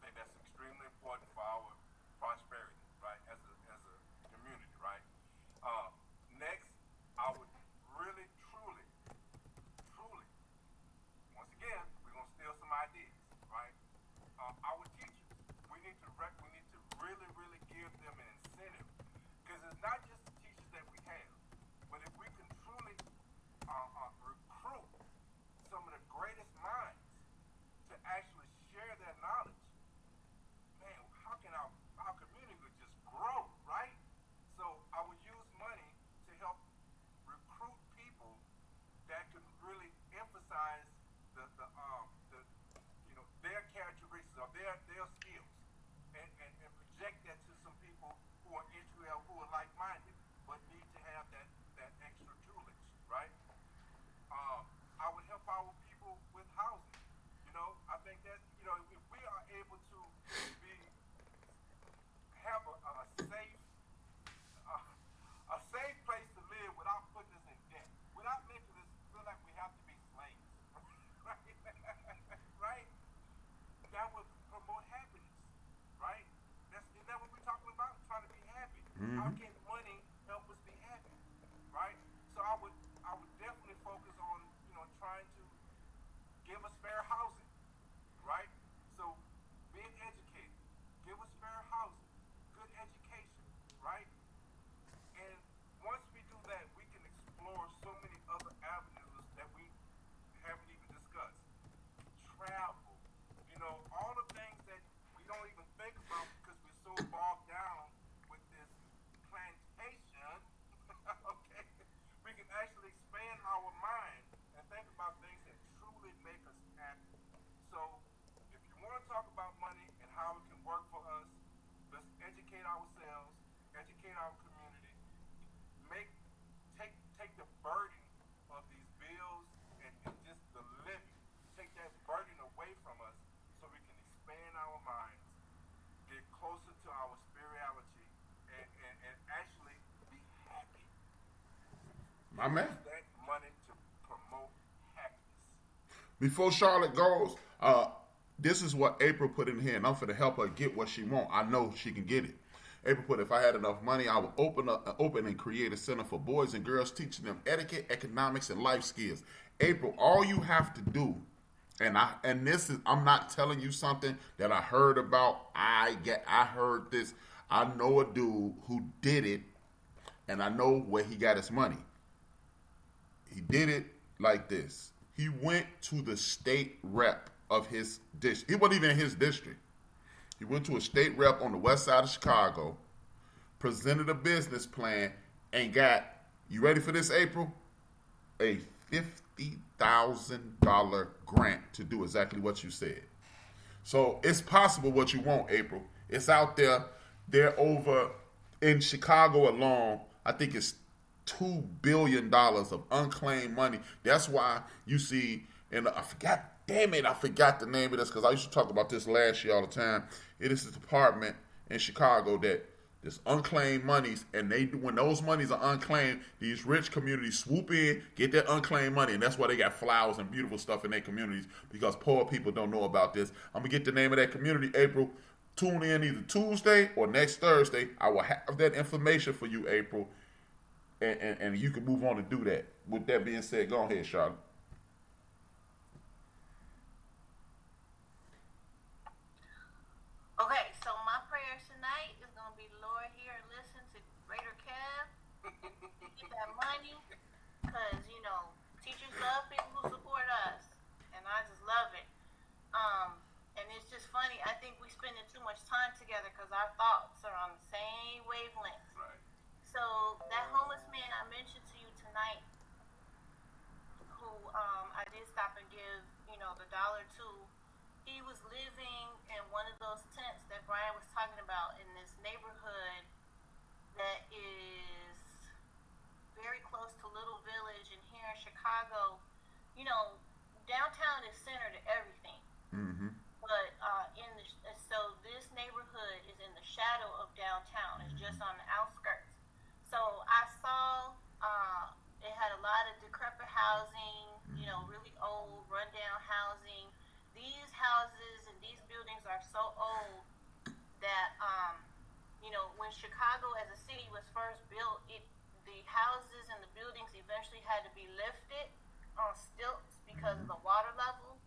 I think that's extremely important for our prosperity, right? As a community, right? Next, I would really, truly, once again, we're gonna steal some ideas, right? Our teachers, we need to really, really give them an incentive, because it's not just the teachers that we have, but if we can truly recruit some of the greatest minds to actually share their knowledge, man, how can our community would just grow, right? So I would use money to help recruit people that can really emphasize their characteristics or their skills and project that to some people who are who are like-minded but need to have that extra tutelage, right? I would help our people with housing. I think that if we are able to have a safe place to live without putting us in debt, without making us feel like we have to be slaves, right? That would promote happiness, right? Isn't that what we're talking about? Trying to be happy. How can money help us be happy, right? So I would definitely focus on trying to give us fair housing, right? So being educated, give us fair housing, good education, right? And once we do that, we can explore so many other avenues that we haven't even discussed. Travel, all the things that we don't even think about because we're so bogged down with this plantation. Okay, we can actually expand our mind and think about things that truly make us happy. So, if you want to talk about money and how it can work for us, let's educate ourselves, educate our community, take the burden of these bills and just the living, take that burden away from us so we can expand our minds, get closer to our spirituality, and actually be happy. My man. Use that money to promote happiness. Before Charlotte goes, this is what April put in here, and I'm for to help her get what she want. I know she can get it. April put, if I had enough money, I would open and create a center for boys and girls, teaching them etiquette, economics, and life skills. April, all you have to do, and this is, I'm not telling you something that I heard about. I heard this. I know a dude who did it, and I know where he got his money. He did it like this. He went to the state rep of his district. He wasn't even in his district. He went to a state rep on the west side of Chicago, presented a business plan, and got, you ready for this, April? A $50,000 grant to do exactly what you said. So it's possible what you want, April. It's out there. They're over in Chicago alone. I think it's $2 billion of unclaimed money. That's why you see, and I forgot the name of this because I used to talk about this last year all the time. It is the department in Chicago that This unclaimed monies, and when those monies are unclaimed, these rich communities swoop in, get that unclaimed money, and that's why they got flowers and beautiful stuff in their communities, because poor people don't know about this. I'm gonna get the name of that community, April. Tune in either Tuesday or next Thursday. I will have that information for you, April, and you can move on to do that. With that being said, go ahead, Charlotte. Okay, so my prayers tonight is gonna be, Lord, hear and listen to Greater Kev, get that money, cause teachers love people who support us, and I just love it. And it's just funny. I think we spending too much time together because our thoughts are on the same wavelength. Right. So that homeless man I mentioned to you tonight, who I did stop and give the $1 to. He was living in one of those tents that Brian was talking about in this neighborhood that is very close to Little Village, and here in Chicago, downtown is center to everything. Mm-hmm. But so this neighborhood is in the shadow of downtown. It's just on the outskirts. So I saw it had a lot of decrepit housing, really old, rundown housing. These houses and these buildings are so old that, when Chicago as a city was first built, the houses and the buildings eventually had to be lifted on stilts because of the water level.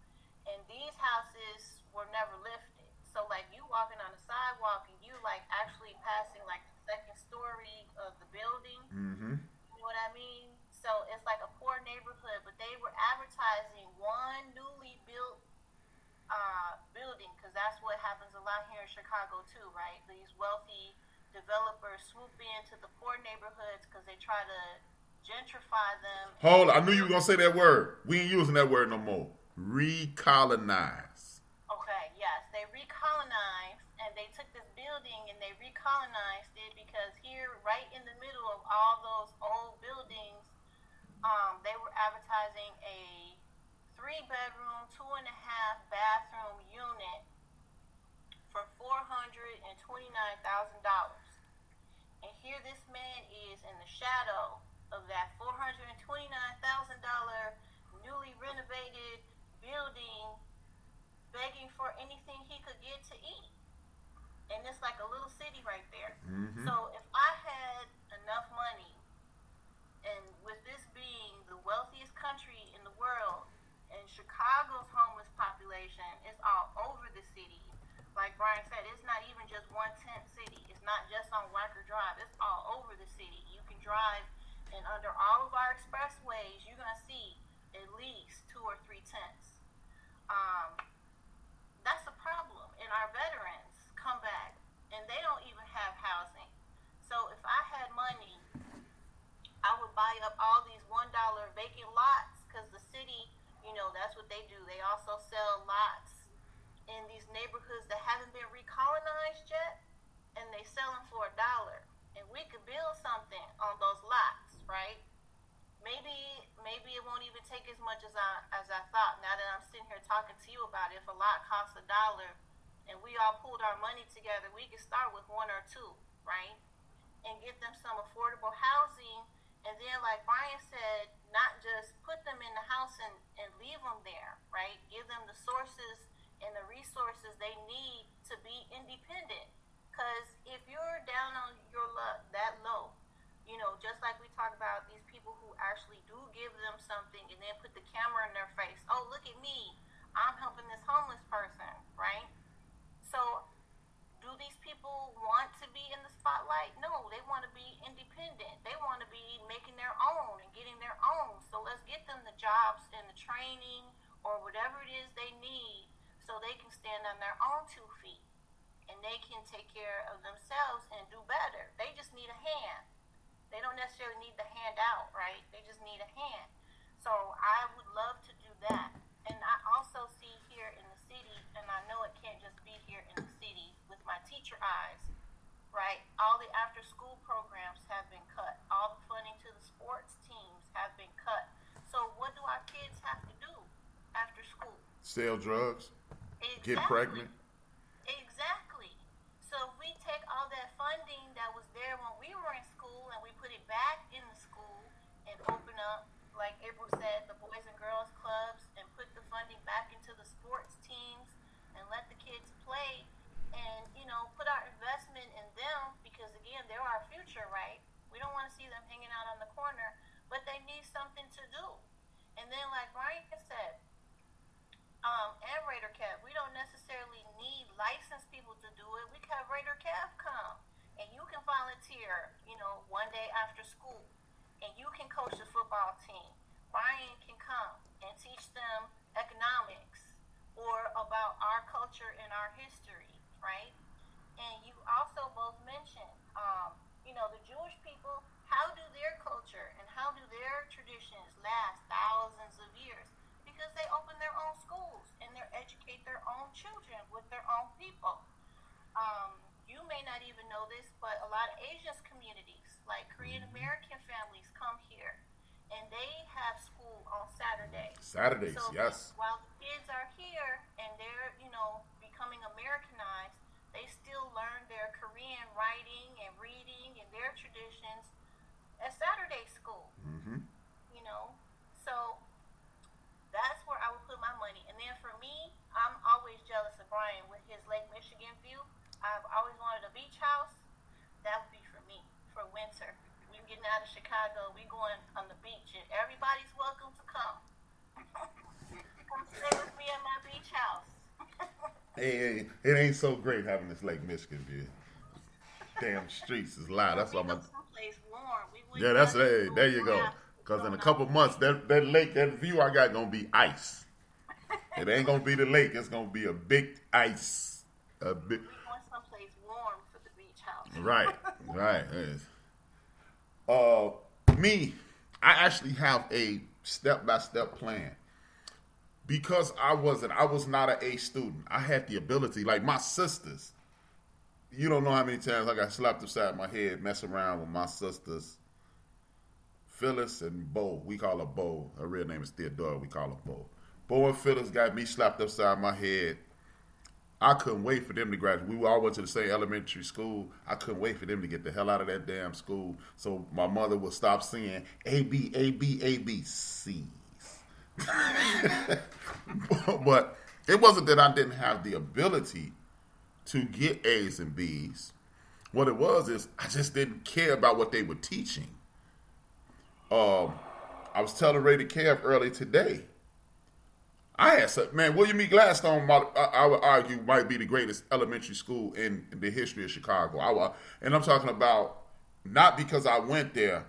And these houses were never lifted. So, like, you walking on the sidewalk and you, like, actually passing, like, the second story of the building. Mm-hmm. You know what I mean? So, it's like a poor neighborhood, but they were advertising one newly built building, because that's what happens a lot here in Chicago too, right? These wealthy developers swoop into the poor neighborhoods because they try to gentrify them. Hold on, I knew you were gonna say that word. We ain't using that word no more. Recolonize. Okay, yes, they recolonized, and they took this building and they recolonized it because here, right in the middle of all those old buildings, they were advertising a 3-bedroom, 2.5-bathroom unit for $429,000. And here this man is in the shadow of that $429,000 newly renovated building, begging for anything he could get to eat. And it's like a little city right there. Mm-hmm. So if I had enough money, and with this being the wealthiest country in the world, and Chicago's homeless population is all over the city. Like Brian said, it's not even just one tent city. It's not just on Wacker Drive. It's all over the city. You can drive, and under all of our expressways, you're going to see at least 2 or 3 tents. That's a problem. And our veterans come back, and they don't even have housing. So if I had money, I would buy up all these $1 vacant lots, because the city, that's what they do. They also sell lots in these neighborhoods that haven't been recolonized yet, and they sell them for $1. And we could build something on those lots, right? Maybe it won't even take as much as I thought. Now that I'm sitting here talking to you about it, if a lot costs $1 and we all pulled our money together, we could start with 1 or 2, right? And get them some affordable housing. And then, like Brian said, not just put them in the house and leave them there, right? Give them the sources and the resources they need to be independent. Because if you're down on your luck that low, just like we talk about these people who actually do give them something and then put the camera in their face. Oh, look at me. I'm helping this homeless person, right? So do these people want to be in the spotlight? No, they want to be independent. They want to be making their own and getting their own. So let's get them the jobs and the training or whatever it is they need so they can stand on their own 2 feet and they can take care of themselves and do better. They just need a hand. They don't necessarily need the hand out, right? They just need a hand. So I would love to do that. And I also see here in the city, and I know it can't just be here in the city with my teacher eyes, right? All the after-school programs have been cut. All the funding to the sports teams have been cut. So what do our kids have to do after school? Sell drugs. Exactly. Get pregnant. Exactly. So if we take all that funding that like April said, the Boys and Girls Clubs and put the funding back into the sports teams and let the kids play and, you know, put our investment in them because, again, they're our future, right? We don't want to see them hanging out on the corner, but they need something to do. And then, like Brian said, and Raider Cap, we don't necessarily need licensed people to do it. We can have Raider Cap come, and you can volunteer, you know, one day after school, and you can coach the football team. Brian can come and teach them economics or about our culture and our history, right? And you also both mentioned, you know, the Jewish people, how do their culture and how do their traditions last thousands of years? Because they open their own schools and they educate their own children with their own people. You may not even know this, but a lot of Asian communities, like Korean American families, come here and they have school on Saturdays. Saturdays, So yes. while the kids are here and they're, you know, becoming Americanized, they still learn their Korean writing and reading and their traditions at Saturday school. Mm-hmm. You know, so that's where I would put my money. And then for me, I'm always jealous of Brian with his Lake Michigan view. I've always wanted a beach house. That would be for me for winter. We're getting out of Chicago. We going on the beach, and everybody's welcome to come. Come stay with me at my beach house. Hey, it ain't so great having this Lake Michigan view. Damn streets is loud. That's why We my go someplace warm. We wouldn't yeah. That's go to hey, school there you go. now. Because in a couple months, that lake, that view I got gonna be ice. It ain't gonna be the lake. It's gonna be a big ice. A big. We want someplace warm for the beach house. Right, right. Yes. Me, I actually have a step-by-step plan. Because I was not an A student. I had the ability, like my sisters. You don't know how many times I got slapped upside my head messing around with my sisters. Phyllis and Bo. We call her Bo. Her real name is Theodora. We call her Bo. Bo and Phyllis got me slapped upside my head. I couldn't wait for them to graduate. We all went to the same elementary school. I couldn't wait for them to get the hell out of that damn school. So my mother would stop saying A, B, A, B, A, B, C's. But it wasn't that I didn't have the ability to get A's and B's. What it was is I just didn't care about what they were teaching. I was telling Ray the Kev early today. I had said, man, William E. Gladstone, I would argue, might be the greatest elementary school in the history of Chicago. And I'm talking about not because I went there.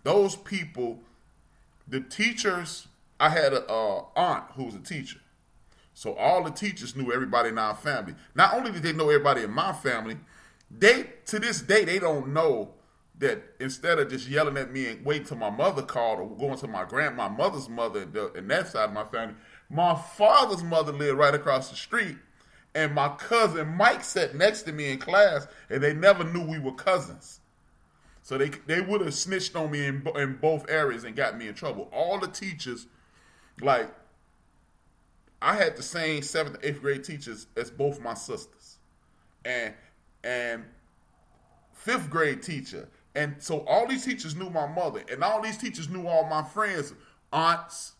Those people, the teachers, I had an aunt who was a teacher. So all the teachers knew everybody in our family. Not only did they know everybody in my family, to this day, they don't know that instead of just yelling at me and waiting till my mother called or going to my mother's mother and that side of my family, my father's mother lived right across the street, and my cousin Mike sat next to me in class, and they never knew we were cousins. So they would have snitched on me in both areas and got me in trouble. All the teachers, like, I had the same 7th and 8th grade teachers as both my sisters, and 5th grade teacher. And so all these teachers knew my mother, and all these teachers knew all my friends, aunts,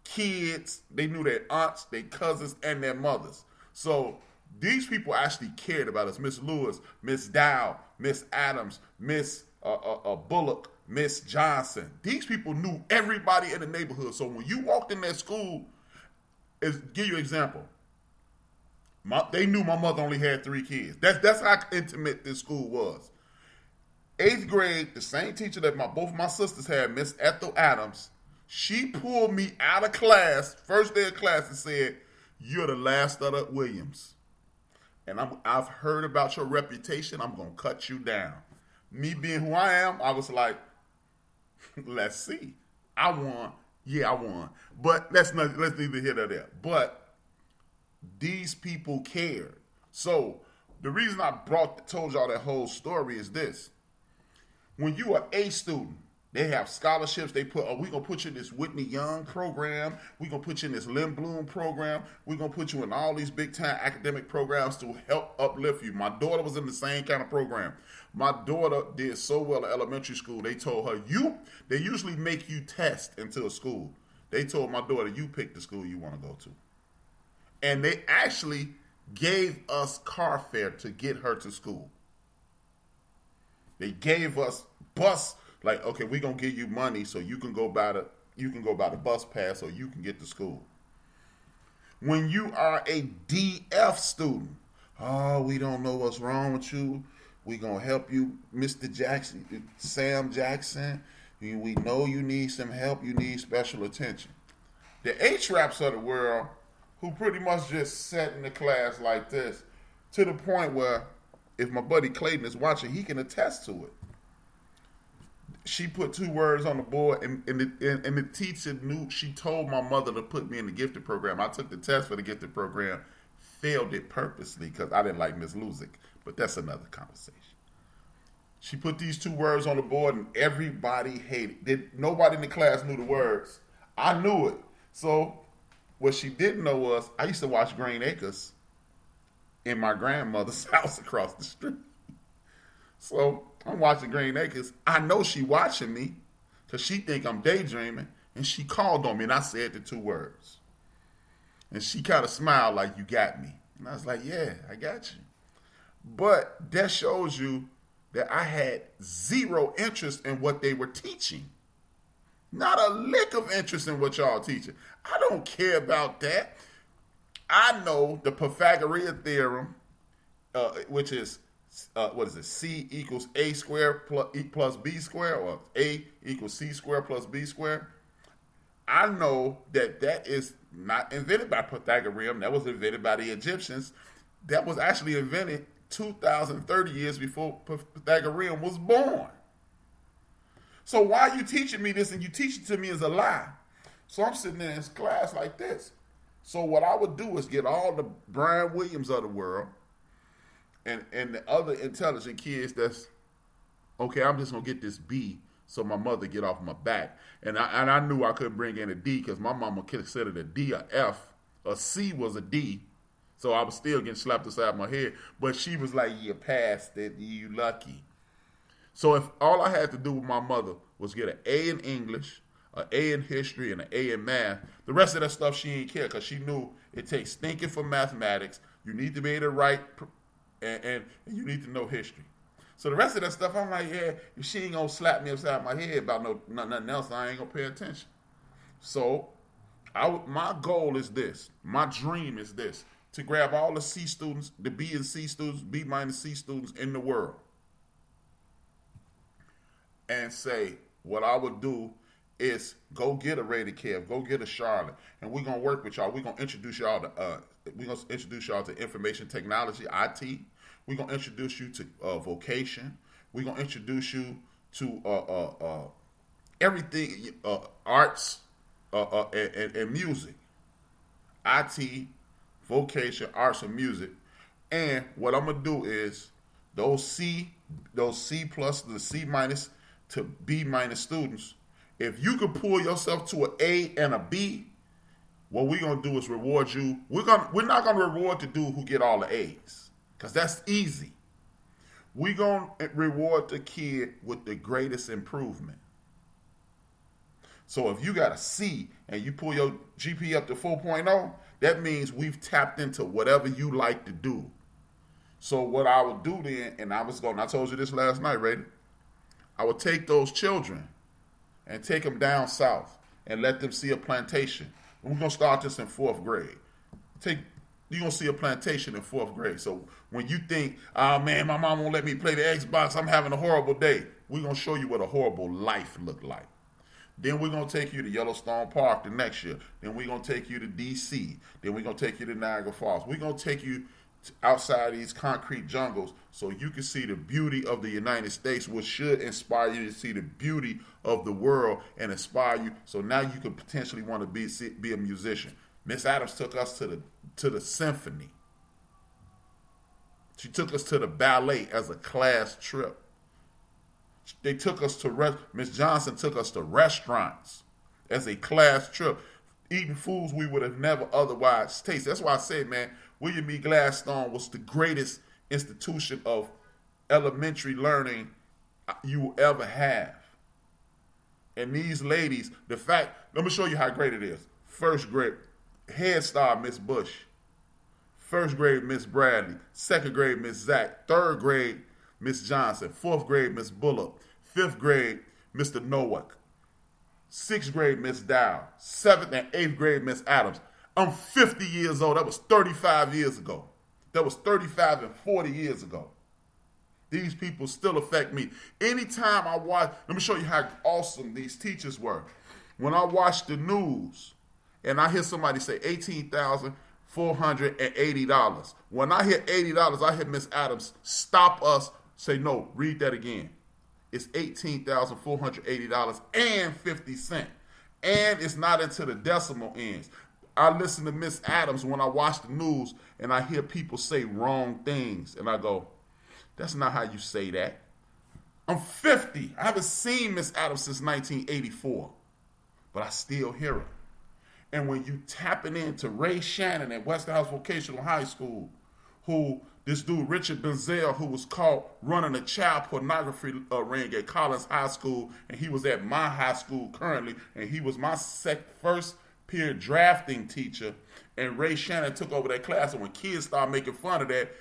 kids. They knew their aunts, their cousins, and their mothers. So these people actually cared about us. Miss Lewis, Miss Dow, Miss Adams, Miss Bullock, Miss Johnson. These people knew everybody in the neighborhood. So when you walked in that school, give you an example. They knew my mother only had 3 kids. That's how intimate this school was. 8th grade, the same teacher that both my sisters had, Miss Ethel Adams, she pulled me out of class, first day of class, and said, "You're the last of the Williams. And I've heard about your reputation. I'm going to cut you down." Me being who I am, I was like, let's see. I won. Yeah, I won. But let's neither here nor there. But these people cared. So the reason I told y'all that whole story is this. When you are a student, They have scholarships. They put, we're going to put you in this Whitney Young program. We're going to put you in this Lynn Bloom program. We're going to put you in all these big-time academic programs to help uplift you. My daughter was in the same kind of program. My daughter did so well at elementary school. They told her, they usually make you test into a school. They told my daughter, you pick the school you want to go to. And they actually gave us car fare to get her to school. They gave us bus. Like, okay, we're gonna give you money so you can go buy the bus pass so you can get to school. When you are a DF student, oh, we don't know what's wrong with you. We're gonna help you, Mr. Jackson, Sam Jackson. We know you need some help, you need special attention. The HRaps of the world, who pretty much just sat in the class like this, to the point where if my buddy Clayton is watching, he can attest to it. She put 2 words on the board, and the teacher knew. She told my mother to put me in the gifted program. I took the test for the gifted program, failed it purposely because I didn't like Miss Luzick, but that's another conversation. She put these 2 words on the board, and everybody hated it. Nobody in the class knew the words. I knew it. So what she didn't know was I used to watch Green Acres in my grandmother's house across the street. So I'm watching Green Acres. I know she watching me because she think I'm daydreaming, and she called on me, and I said the 2 words. And she kind of smiled like, you got me. And I was like, yeah, I got you. But that shows you that I had zero interest in what they were teaching. Not a lick of interest in what y'all teaching. I don't care about that. I know the Pythagorean Theorem, which is C equals A squared plus B squared, or A equals C squared plus B squared. I know that is not invented by Pythagorean. That was invented by the Egyptians. That was actually invented 2,030 years before Pythagorean was born. So why are you teaching me this, and you teach it to me as a lie? So I'm sitting in this class like this. So what I would do is get all the Brian Williams of the world and the other intelligent kids that's, okay, I'm just going to get this B so my mother get off my back. And I knew I couldn't bring in a D because my mama considered a D a F. A C was a D. So I was still getting slapped upside my head. But she was like, you passed it, you lucky. So if all I had to do with my mother was get an A in English, an A in history, and an A in math, the rest of that stuff she ain't care because she knew it takes thinking for mathematics. You need to be able to write, and you need to know history. So the rest of that stuff, I'm like, yeah, if she ain't going to slap me upside my head about nothing else, I ain't going to pay attention. So my goal is this. My dream is this, to grab all the C students, the B and C students, B minus C students in the world, and say, what I would do is go get a Rated Kev, go get a Charlotte, and we're gonna work with y'all. We're gonna introduce y'all to information technology, IT. We're gonna introduce you to vocation. We're gonna introduce you to everything, arts, and music, IT, vocation, arts, and music. And what I'm gonna do is those C plus, the C minus to B minus students, if you can pull yourself to an A and a B, what we're gonna do is reward you. We're not gonna reward the dude who get all the A's, because that's easy. We're gonna reward the kid with the greatest improvement. So if you got a C and you pull your GP up to 4.0, that means we've tapped into whatever you like to do. So what I would do then, and I told you this last night, Raiden, I would take those children and take them down south and let them see a plantation. And we're going to start this in 4th grade. You're going to see a plantation in 4th grade. So when you think, oh man, my mom won't let me play the Xbox, I'm having a horrible day, we're going to show you what a horrible life looked like. Then we're going to take you to Yellowstone Park the next year. Then we're going to take you to D.C. Then we're going to take you to Niagara Falls. We're going to take you outside these concrete jungles so you can see the beauty of the United States, which should inspire you to see the beauty of the world and inspire you. So now you could potentially want to be a musician. Miss Adams took us to the symphony. She took us to the ballet as a class trip. They took us to Miss Johnson took us to restaurants as a class trip, eating foods we would have never otherwise tasted. That's why I say, man, William E. Gladstone was the greatest institution of elementary learning you will ever have. And these ladies, let me show you how great it is. First grade, Head Start, Miss Bush. First grade, Miss Bradley. Second grade, Miss Zach. Third grade, Miss Johnson. Fourth grade, Miss Bullock. Fifth grade, Mr. Nowak. Sixth grade, Miss Dow. Seventh and eighth grade, Miss Adams. I'm 50 years old. That was 35 years ago. That was 35 and 40 years ago. These people still affect me. Anytime I watch, let me show you how awesome these teachers were. When I watch the news and I hear somebody say $18,480. When I hear $80, I hear Miss Adams stop us, say, no, read that again. It's $18,480 and 50 cents. And it's not into the decimal ends. I listen to Miss Adams when I watch the news and I hear people say wrong things. And I go, that's not how you say that. I'm 50. I haven't seen Miss Adams since 1984. But I still hear her. And when you tapping into Ray Shannon at Westinghouse Vocational High School, who this dude Richard Benzel, who was caught running a child pornography ring at Collins High School, and he was at my high school currently, and he was my first peer drafting teacher, and Ray Shannon took over that class, and when kids started making fun of that,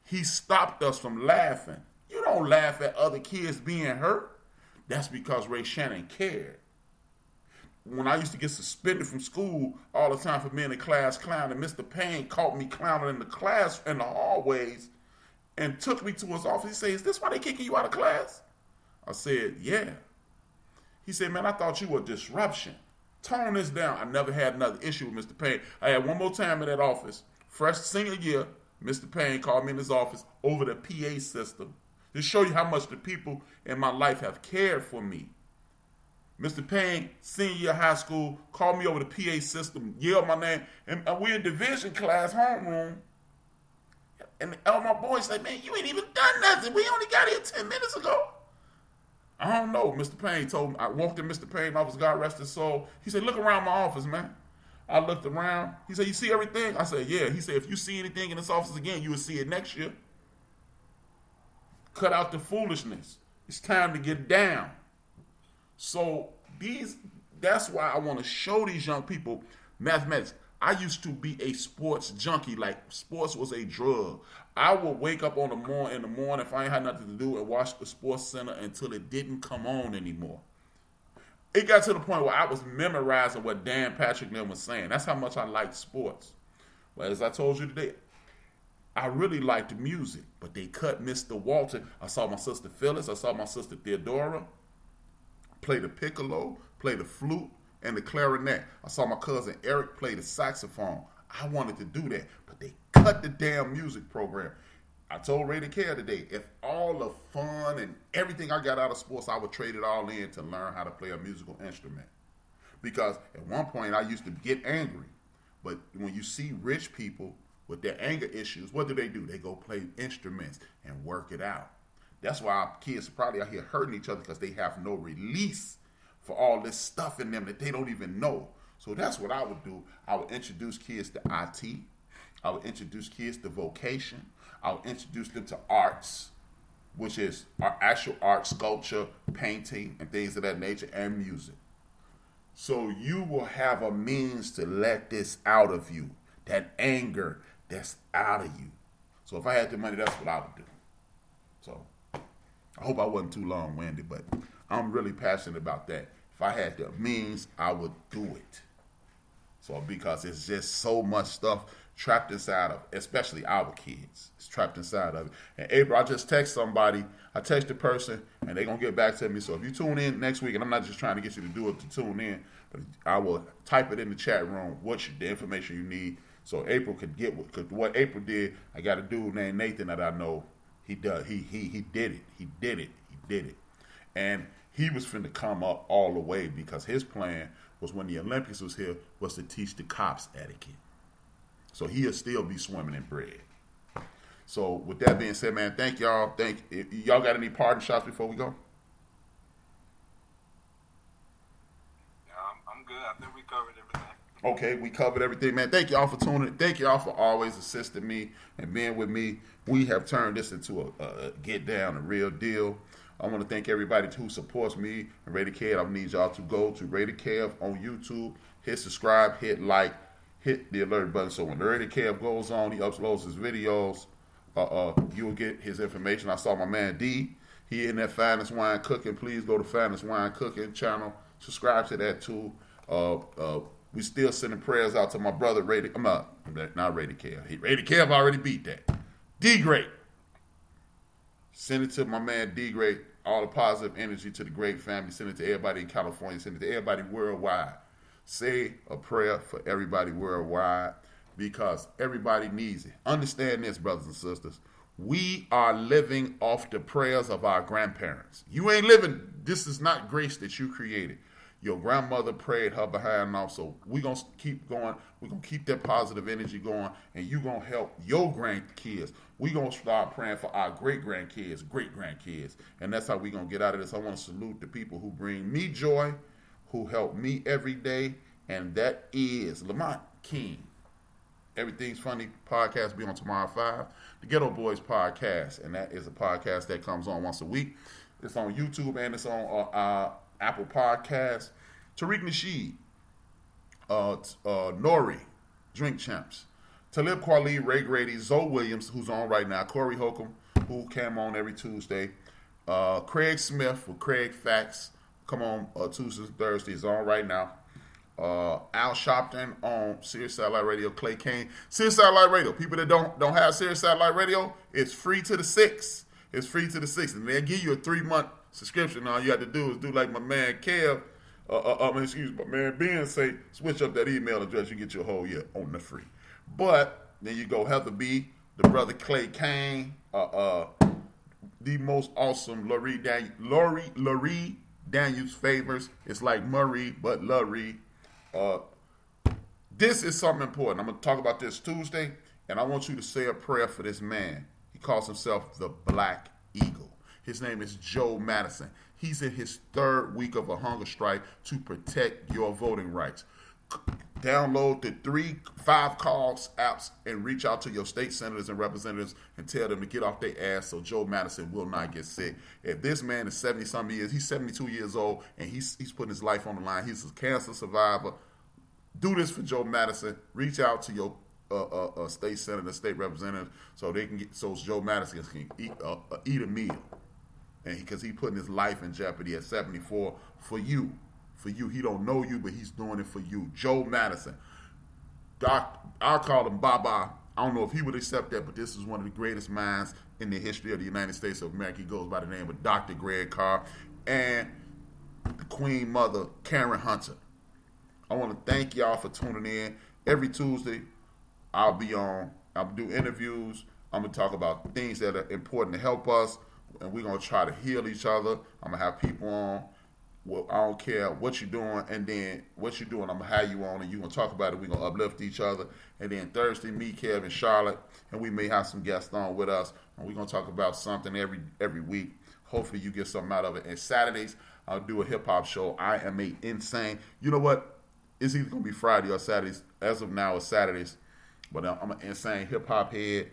he stopped us from laughing. You don't laugh at other kids being hurt. That's because Ray Shannon cared. When I used to get suspended from school all the time for being in class clown, and Mr. Payne caught me clowning in the class, in the hallways, and took me to his office. He said, is this why they kicking you out of class? I said, yeah. He said, man, I thought you were a disruption. Tone this down. I never had another issue with Mr. Payne. I had one more time in that office. Fresh senior year, Mr. Payne called me in his office over the PA system to show you how much the people in my life have cared for me. Mr. Payne, senior year high school, called me over the PA system, yelled my name, and we're in division class homeroom. And all my boys say, man, you ain't even done nothing. We only got here 10 minutes ago. I don't know. Mr. Payne told me. I walked in Mr. Payne's office, God rest his soul. He said, look around my office, man. I looked around. He said, you see everything? I said, yeah. He said, if you see anything in this office again, you will see it next year. Cut out the foolishness. It's time to get down. So that's why I want to show these young people mathematics. I used to be a sports junkie, like sports was a drug. I would wake up in the morning if I ain't had nothing to do and watch the Sports Center until it didn't come on anymore. It got to the point where I was memorizing what Dan Patrick and them was saying. That's how much I liked sports. But as I told you today, I really liked music, but they cut Mr. Walter. I saw my sister Phyllis. I saw my sister Theodora play the piccolo, play the flute, and the clarinet. I saw my cousin Eric play the saxophone. I wanted to do that, but they cut the damn music program. I told Ray DeCare today, if all the fun and everything I got out of sports, I would trade it all in to learn how to play a musical instrument. Because at one point I used to get angry, but when you see rich people with their anger issues, what do? They go play instruments and work it out. That's why our kids are probably out here hurting each other, because they have no release for all this stuff in them that they don't even know. So that's what I would do. I would introduce kids to IT. I would introduce kids to vocation. I would introduce them to arts, which is our actual art, sculpture, painting, and things of that nature, and music. So you will have a means to let this out of you, that anger that's out of you. So if I had the money, that's what I would do. So I hope I wasn't too long-winded, but I'm really passionate about that. If I had the means, I would do it. So because it's just so much stuff trapped inside of, especially our kids. It's trapped inside of it. And April, I just text somebody. I text the person, and they're going to get back to me. So if you tune in next week, and I'm not just trying to get you to do it to tune in, but I will type it in the chat room, the information you need, so April could get what April did. I got a dude named Nathan that I know. He did it. And he was finna come up all the way, because his plan was, when the Olympics was here, was to teach the cops etiquette. So he'll still be swimming in bread. So with that being said, man, thank y'all. Y'all got any parting shots before we go? I think we covered everything. Okay, we covered everything, man. Thank y'all for tuning in. Thank y'all for always assisting me and being with me. We have turned this into a get down, a real deal. I want to thank everybody who supports me and Rated Kev. I need y'all to go to Rated Kev on YouTube, hit subscribe, hit like, hit the alert button. So when Rated Kev goes on, he uploads his videos. You'll get his information. I saw my man D. He in that Finest Wine Cooking. Please go to Finest Wine Cooking channel. Subscribe to that too. We still sending prayers out to my brother Rated. Not Rated Kev. Rated Kev already beat that. D Great. Send it to my man D Great. All the positive energy to the Great family. Send it to everybody in California. Send it to everybody worldwide. Say a prayer for everybody worldwide because everybody needs it. Understand this, brothers and sisters. We are living off the prayers of our grandparents. You ain't living. This is not grace that you created. Your grandmother prayed her behind off, so we're going to keep going. We're going to keep that positive energy going, and you're going to help your grandkids. We're going to start praying for our great-grandkids, great-grandkids, and that's how we're going to get out of this. I want to salute the people who bring me joy, who help me every day, and that is Lamont King. Everything's Funny podcast be on tomorrow at 5. The Ghetto Boys podcast, and that is a podcast that comes on once a week. It's on YouTube, and it's on Apple Podcasts. Tariq Nasheed, Nori, Drink Champs, Talib Kweli, Ray Grady, Zoe Williams, who's on right now, Corey Holcomb, who came on every Tuesday, Craig Smith with Craig Facts, come on Tuesdays and Thursdays, on right now, Al Sharpton on Sirius Satellite Radio, Clay Kane, Sirius Satellite Radio. People that don't have Sirius Satellite Radio, it's free to the 6. It's free to the 6, and they'll give you a 3-month subscription. All you have to do is do like my man Kev, my man Ben say, switch up that email address, you get your whole year on the free. But then you go Heather B, the brother Clay Kane, the most awesome Laurie Daniels favors. It's like Murray, but Laurie. This is something important. I'm going to talk about this Tuesday, and I want you to say a prayer for this man. He calls himself the Black Eagle. His name is Joe Madison. He's in his 3rd week of a hunger strike to protect your voting rights. Download the 3-5 calls apps and reach out to your state senators and representatives and tell them to get off their ass so Joe Madison will not get sick. If this man is 70-something years, he's 72 years old, and he's putting his life on the line. He's a cancer survivor. Do this for Joe Madison. Reach out to your state senator, state representative, so they can get, so Joe Madison can eat a meal. And because he putting his life in jeopardy at 74 for you. He don't know you, but he's doing it for you. Joe Madison. I'll call him Baba. I don't know if he would accept that, but this is one of the greatest minds in the history of the United States of America. He goes by the name of Dr. Greg Carr and the Queen Mother, Karen Hunter. I want to thank y'all for tuning in. Every Tuesday, I'll do interviews. I'm going to talk about things that are important to help us, and we're going to try to heal each other. I'm going to have people on. Well, I don't care what you're doing, and then what you're doing, I'm going to have you on, and you're going to talk about it. We're going to uplift each other. And then Thursday, me, Kev, and Charlotte, and we may have some guests on with us, and we're going to talk about something every week. Hopefully you get something out of it. And Saturdays, I'll do a hip-hop show. I am a insane. You know what? It's either going to be Friday or Saturdays. As of now, it's Saturdays. But I'm an insane hip-hop head.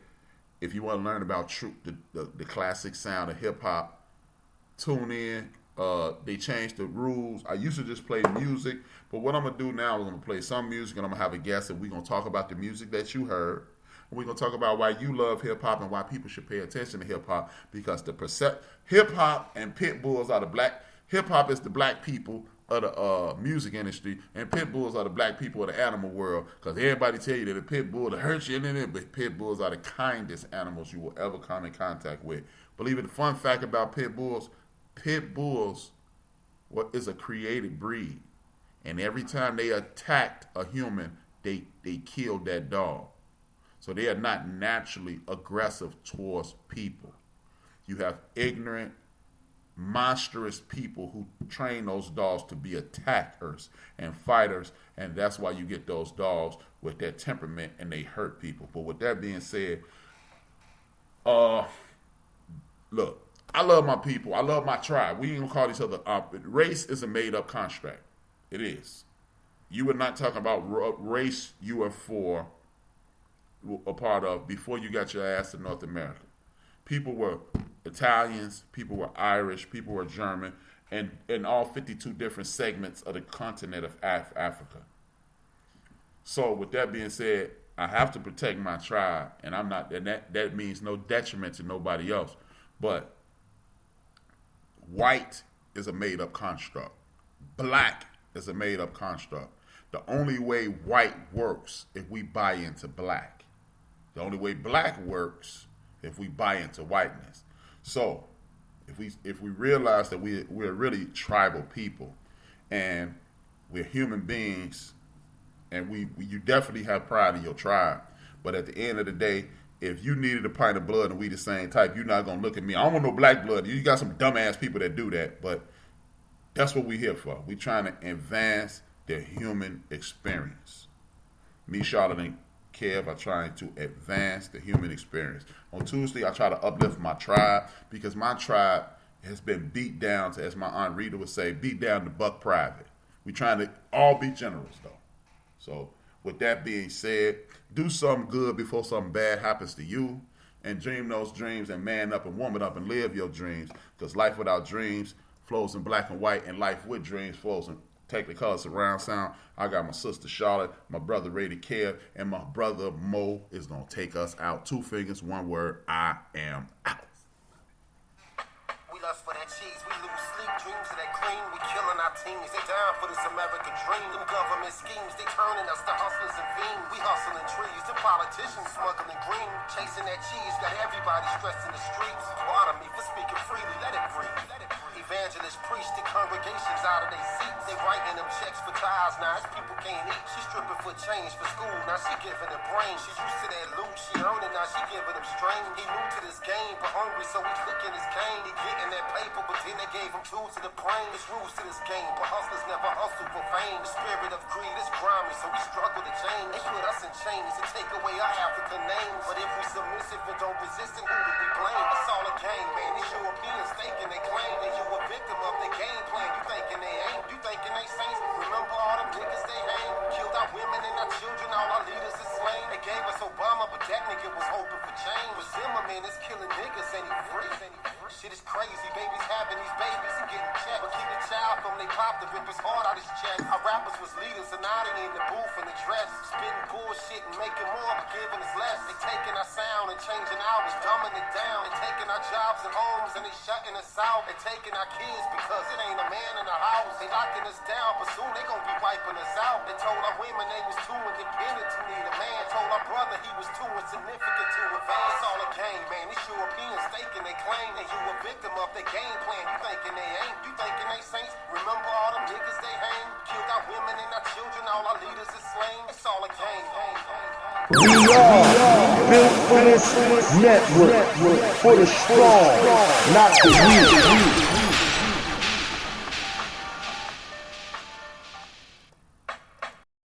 If you want to learn about the classic sound of hip-hop, tune in. They changed the rules. I used to just play music, but what I'm going to do now is I'm going to play some music, and I'm going to have a guest, and we're going to talk about the music that you heard. And we're going to talk about why you love hip-hop and why people should pay attention to hip-hop, because hip-hop and pit bulls are the black. Hip-hop is the black people of the music industry, and pit bulls are the black people of the animal world, because everybody tell you that a pit bull will hurt you in it, but pit bulls are the kindest animals you will ever come in contact with. Believe it, the fun fact about pit bulls is a created breed, and every time they attacked a human, they killed that dog. So they are not naturally aggressive towards people. You have ignorant, monstrous people who train those dogs to be attackers and fighters, and that's why you get those dogs with that temperament and they hurt people. But with that being said, look, I love my people. I love my tribe. We ain't gonna call each other up. Race is a made-up construct. It is. You were not talking about race you were a part of before you got your ass to North America. People were Italians, people were Irish, people were German, and in all 52 different segments of the continent of Africa. So with that being said, I have to protect my tribe, and I'm not, and that means no detriment to nobody else. But white is a made-up construct. Black is a made-up construct. The only way white works if we buy into black. The only way black works if we buy into whiteness. So if we realize that we're really tribal people, and we're human beings, and you definitely have pride in your tribe, but at the end of the day, if you needed a pint of blood and we the same type, you're not gonna look at me. I don't want no black blood. You got some dumbass people that do that, but that's what we're here for. We're trying to advance the human experience. Me, Charlotte, and Kev are trying to advance the human experience. On Tuesday, I try to uplift my tribe because my tribe has been beat down to, as my Aunt Rita would say, beat down to buck private. We're trying to all be generals, though. So with that being said, do something good before something bad happens to you, and dream those dreams, and man up and woman up and live your dreams, because life without dreams flows in black and white, and life with dreams flows in Technicolor surround sound. I got my sister Charlotte, my brother Rated Kev, and my brother Mo is going to take us out. 2 fingers, 1 word, I am out. We lust for that cheese, we lose sleep, dreams of that cream. We killing our teams, they down for this American dream. Them government schemes, they turning us to hustlers and fiends. We hustling trees, the politicians smuggling green. Chasing that cheese, got everybody stressed in the streets. Water me for speaking freely, let it breathe, let it breathe. Evangelists preach to congregations out of their seats. They writing them checks for ties, now as people can't eat. She stripping for change for school, now she giving them brain. She's used to that loot, she earning, now she giving them strain. He new to this game, but hungry, so he clicking his cane. He getting that paper, but then they gave him tools to the brain. It's rules to this game, but hustlers never hustle for fame. The spirit of greed is grimy, so we struggle to change. They put us in chains and take away our African names. But if we submissive and don't resist, then who do we blame? It's all a game, man. These Europeans thinking they claim that you a victim of their game plan. You thinking they ain't, you thinking they saints. Remember all them niggas they hang? Killed our women and our children, all our leaders is slain. They gave us Obama, but that nigga was hoping for change. But Zimmerman is killing niggas and he free. Shit is crazy, babies having these babies and getting checked. But keep the child from they pop to rip his heart out his chest. Our rappers was leaders and now they in the booth and the dress. Spitting bullshit and making more, but giving us less. They taking our sound and changing ours, dumbing it down. They taking our jobs and homes and they shutting us out. They taking our kids because it ain't a man in the house. They locking us down, but soon they gon' be wiping us out. They told our women they was too independent to need a man. Told our brother he was too insignificant to advance. It's all a game, man. These Europeans staking they claim that you a victim of their game plan. You thinking they ain't, you thinking they saints. Remember all them niggas they hang? Killed our women and our children, all our leaders is slain. It's all a game, We are built for this network, for the strong, not the weak.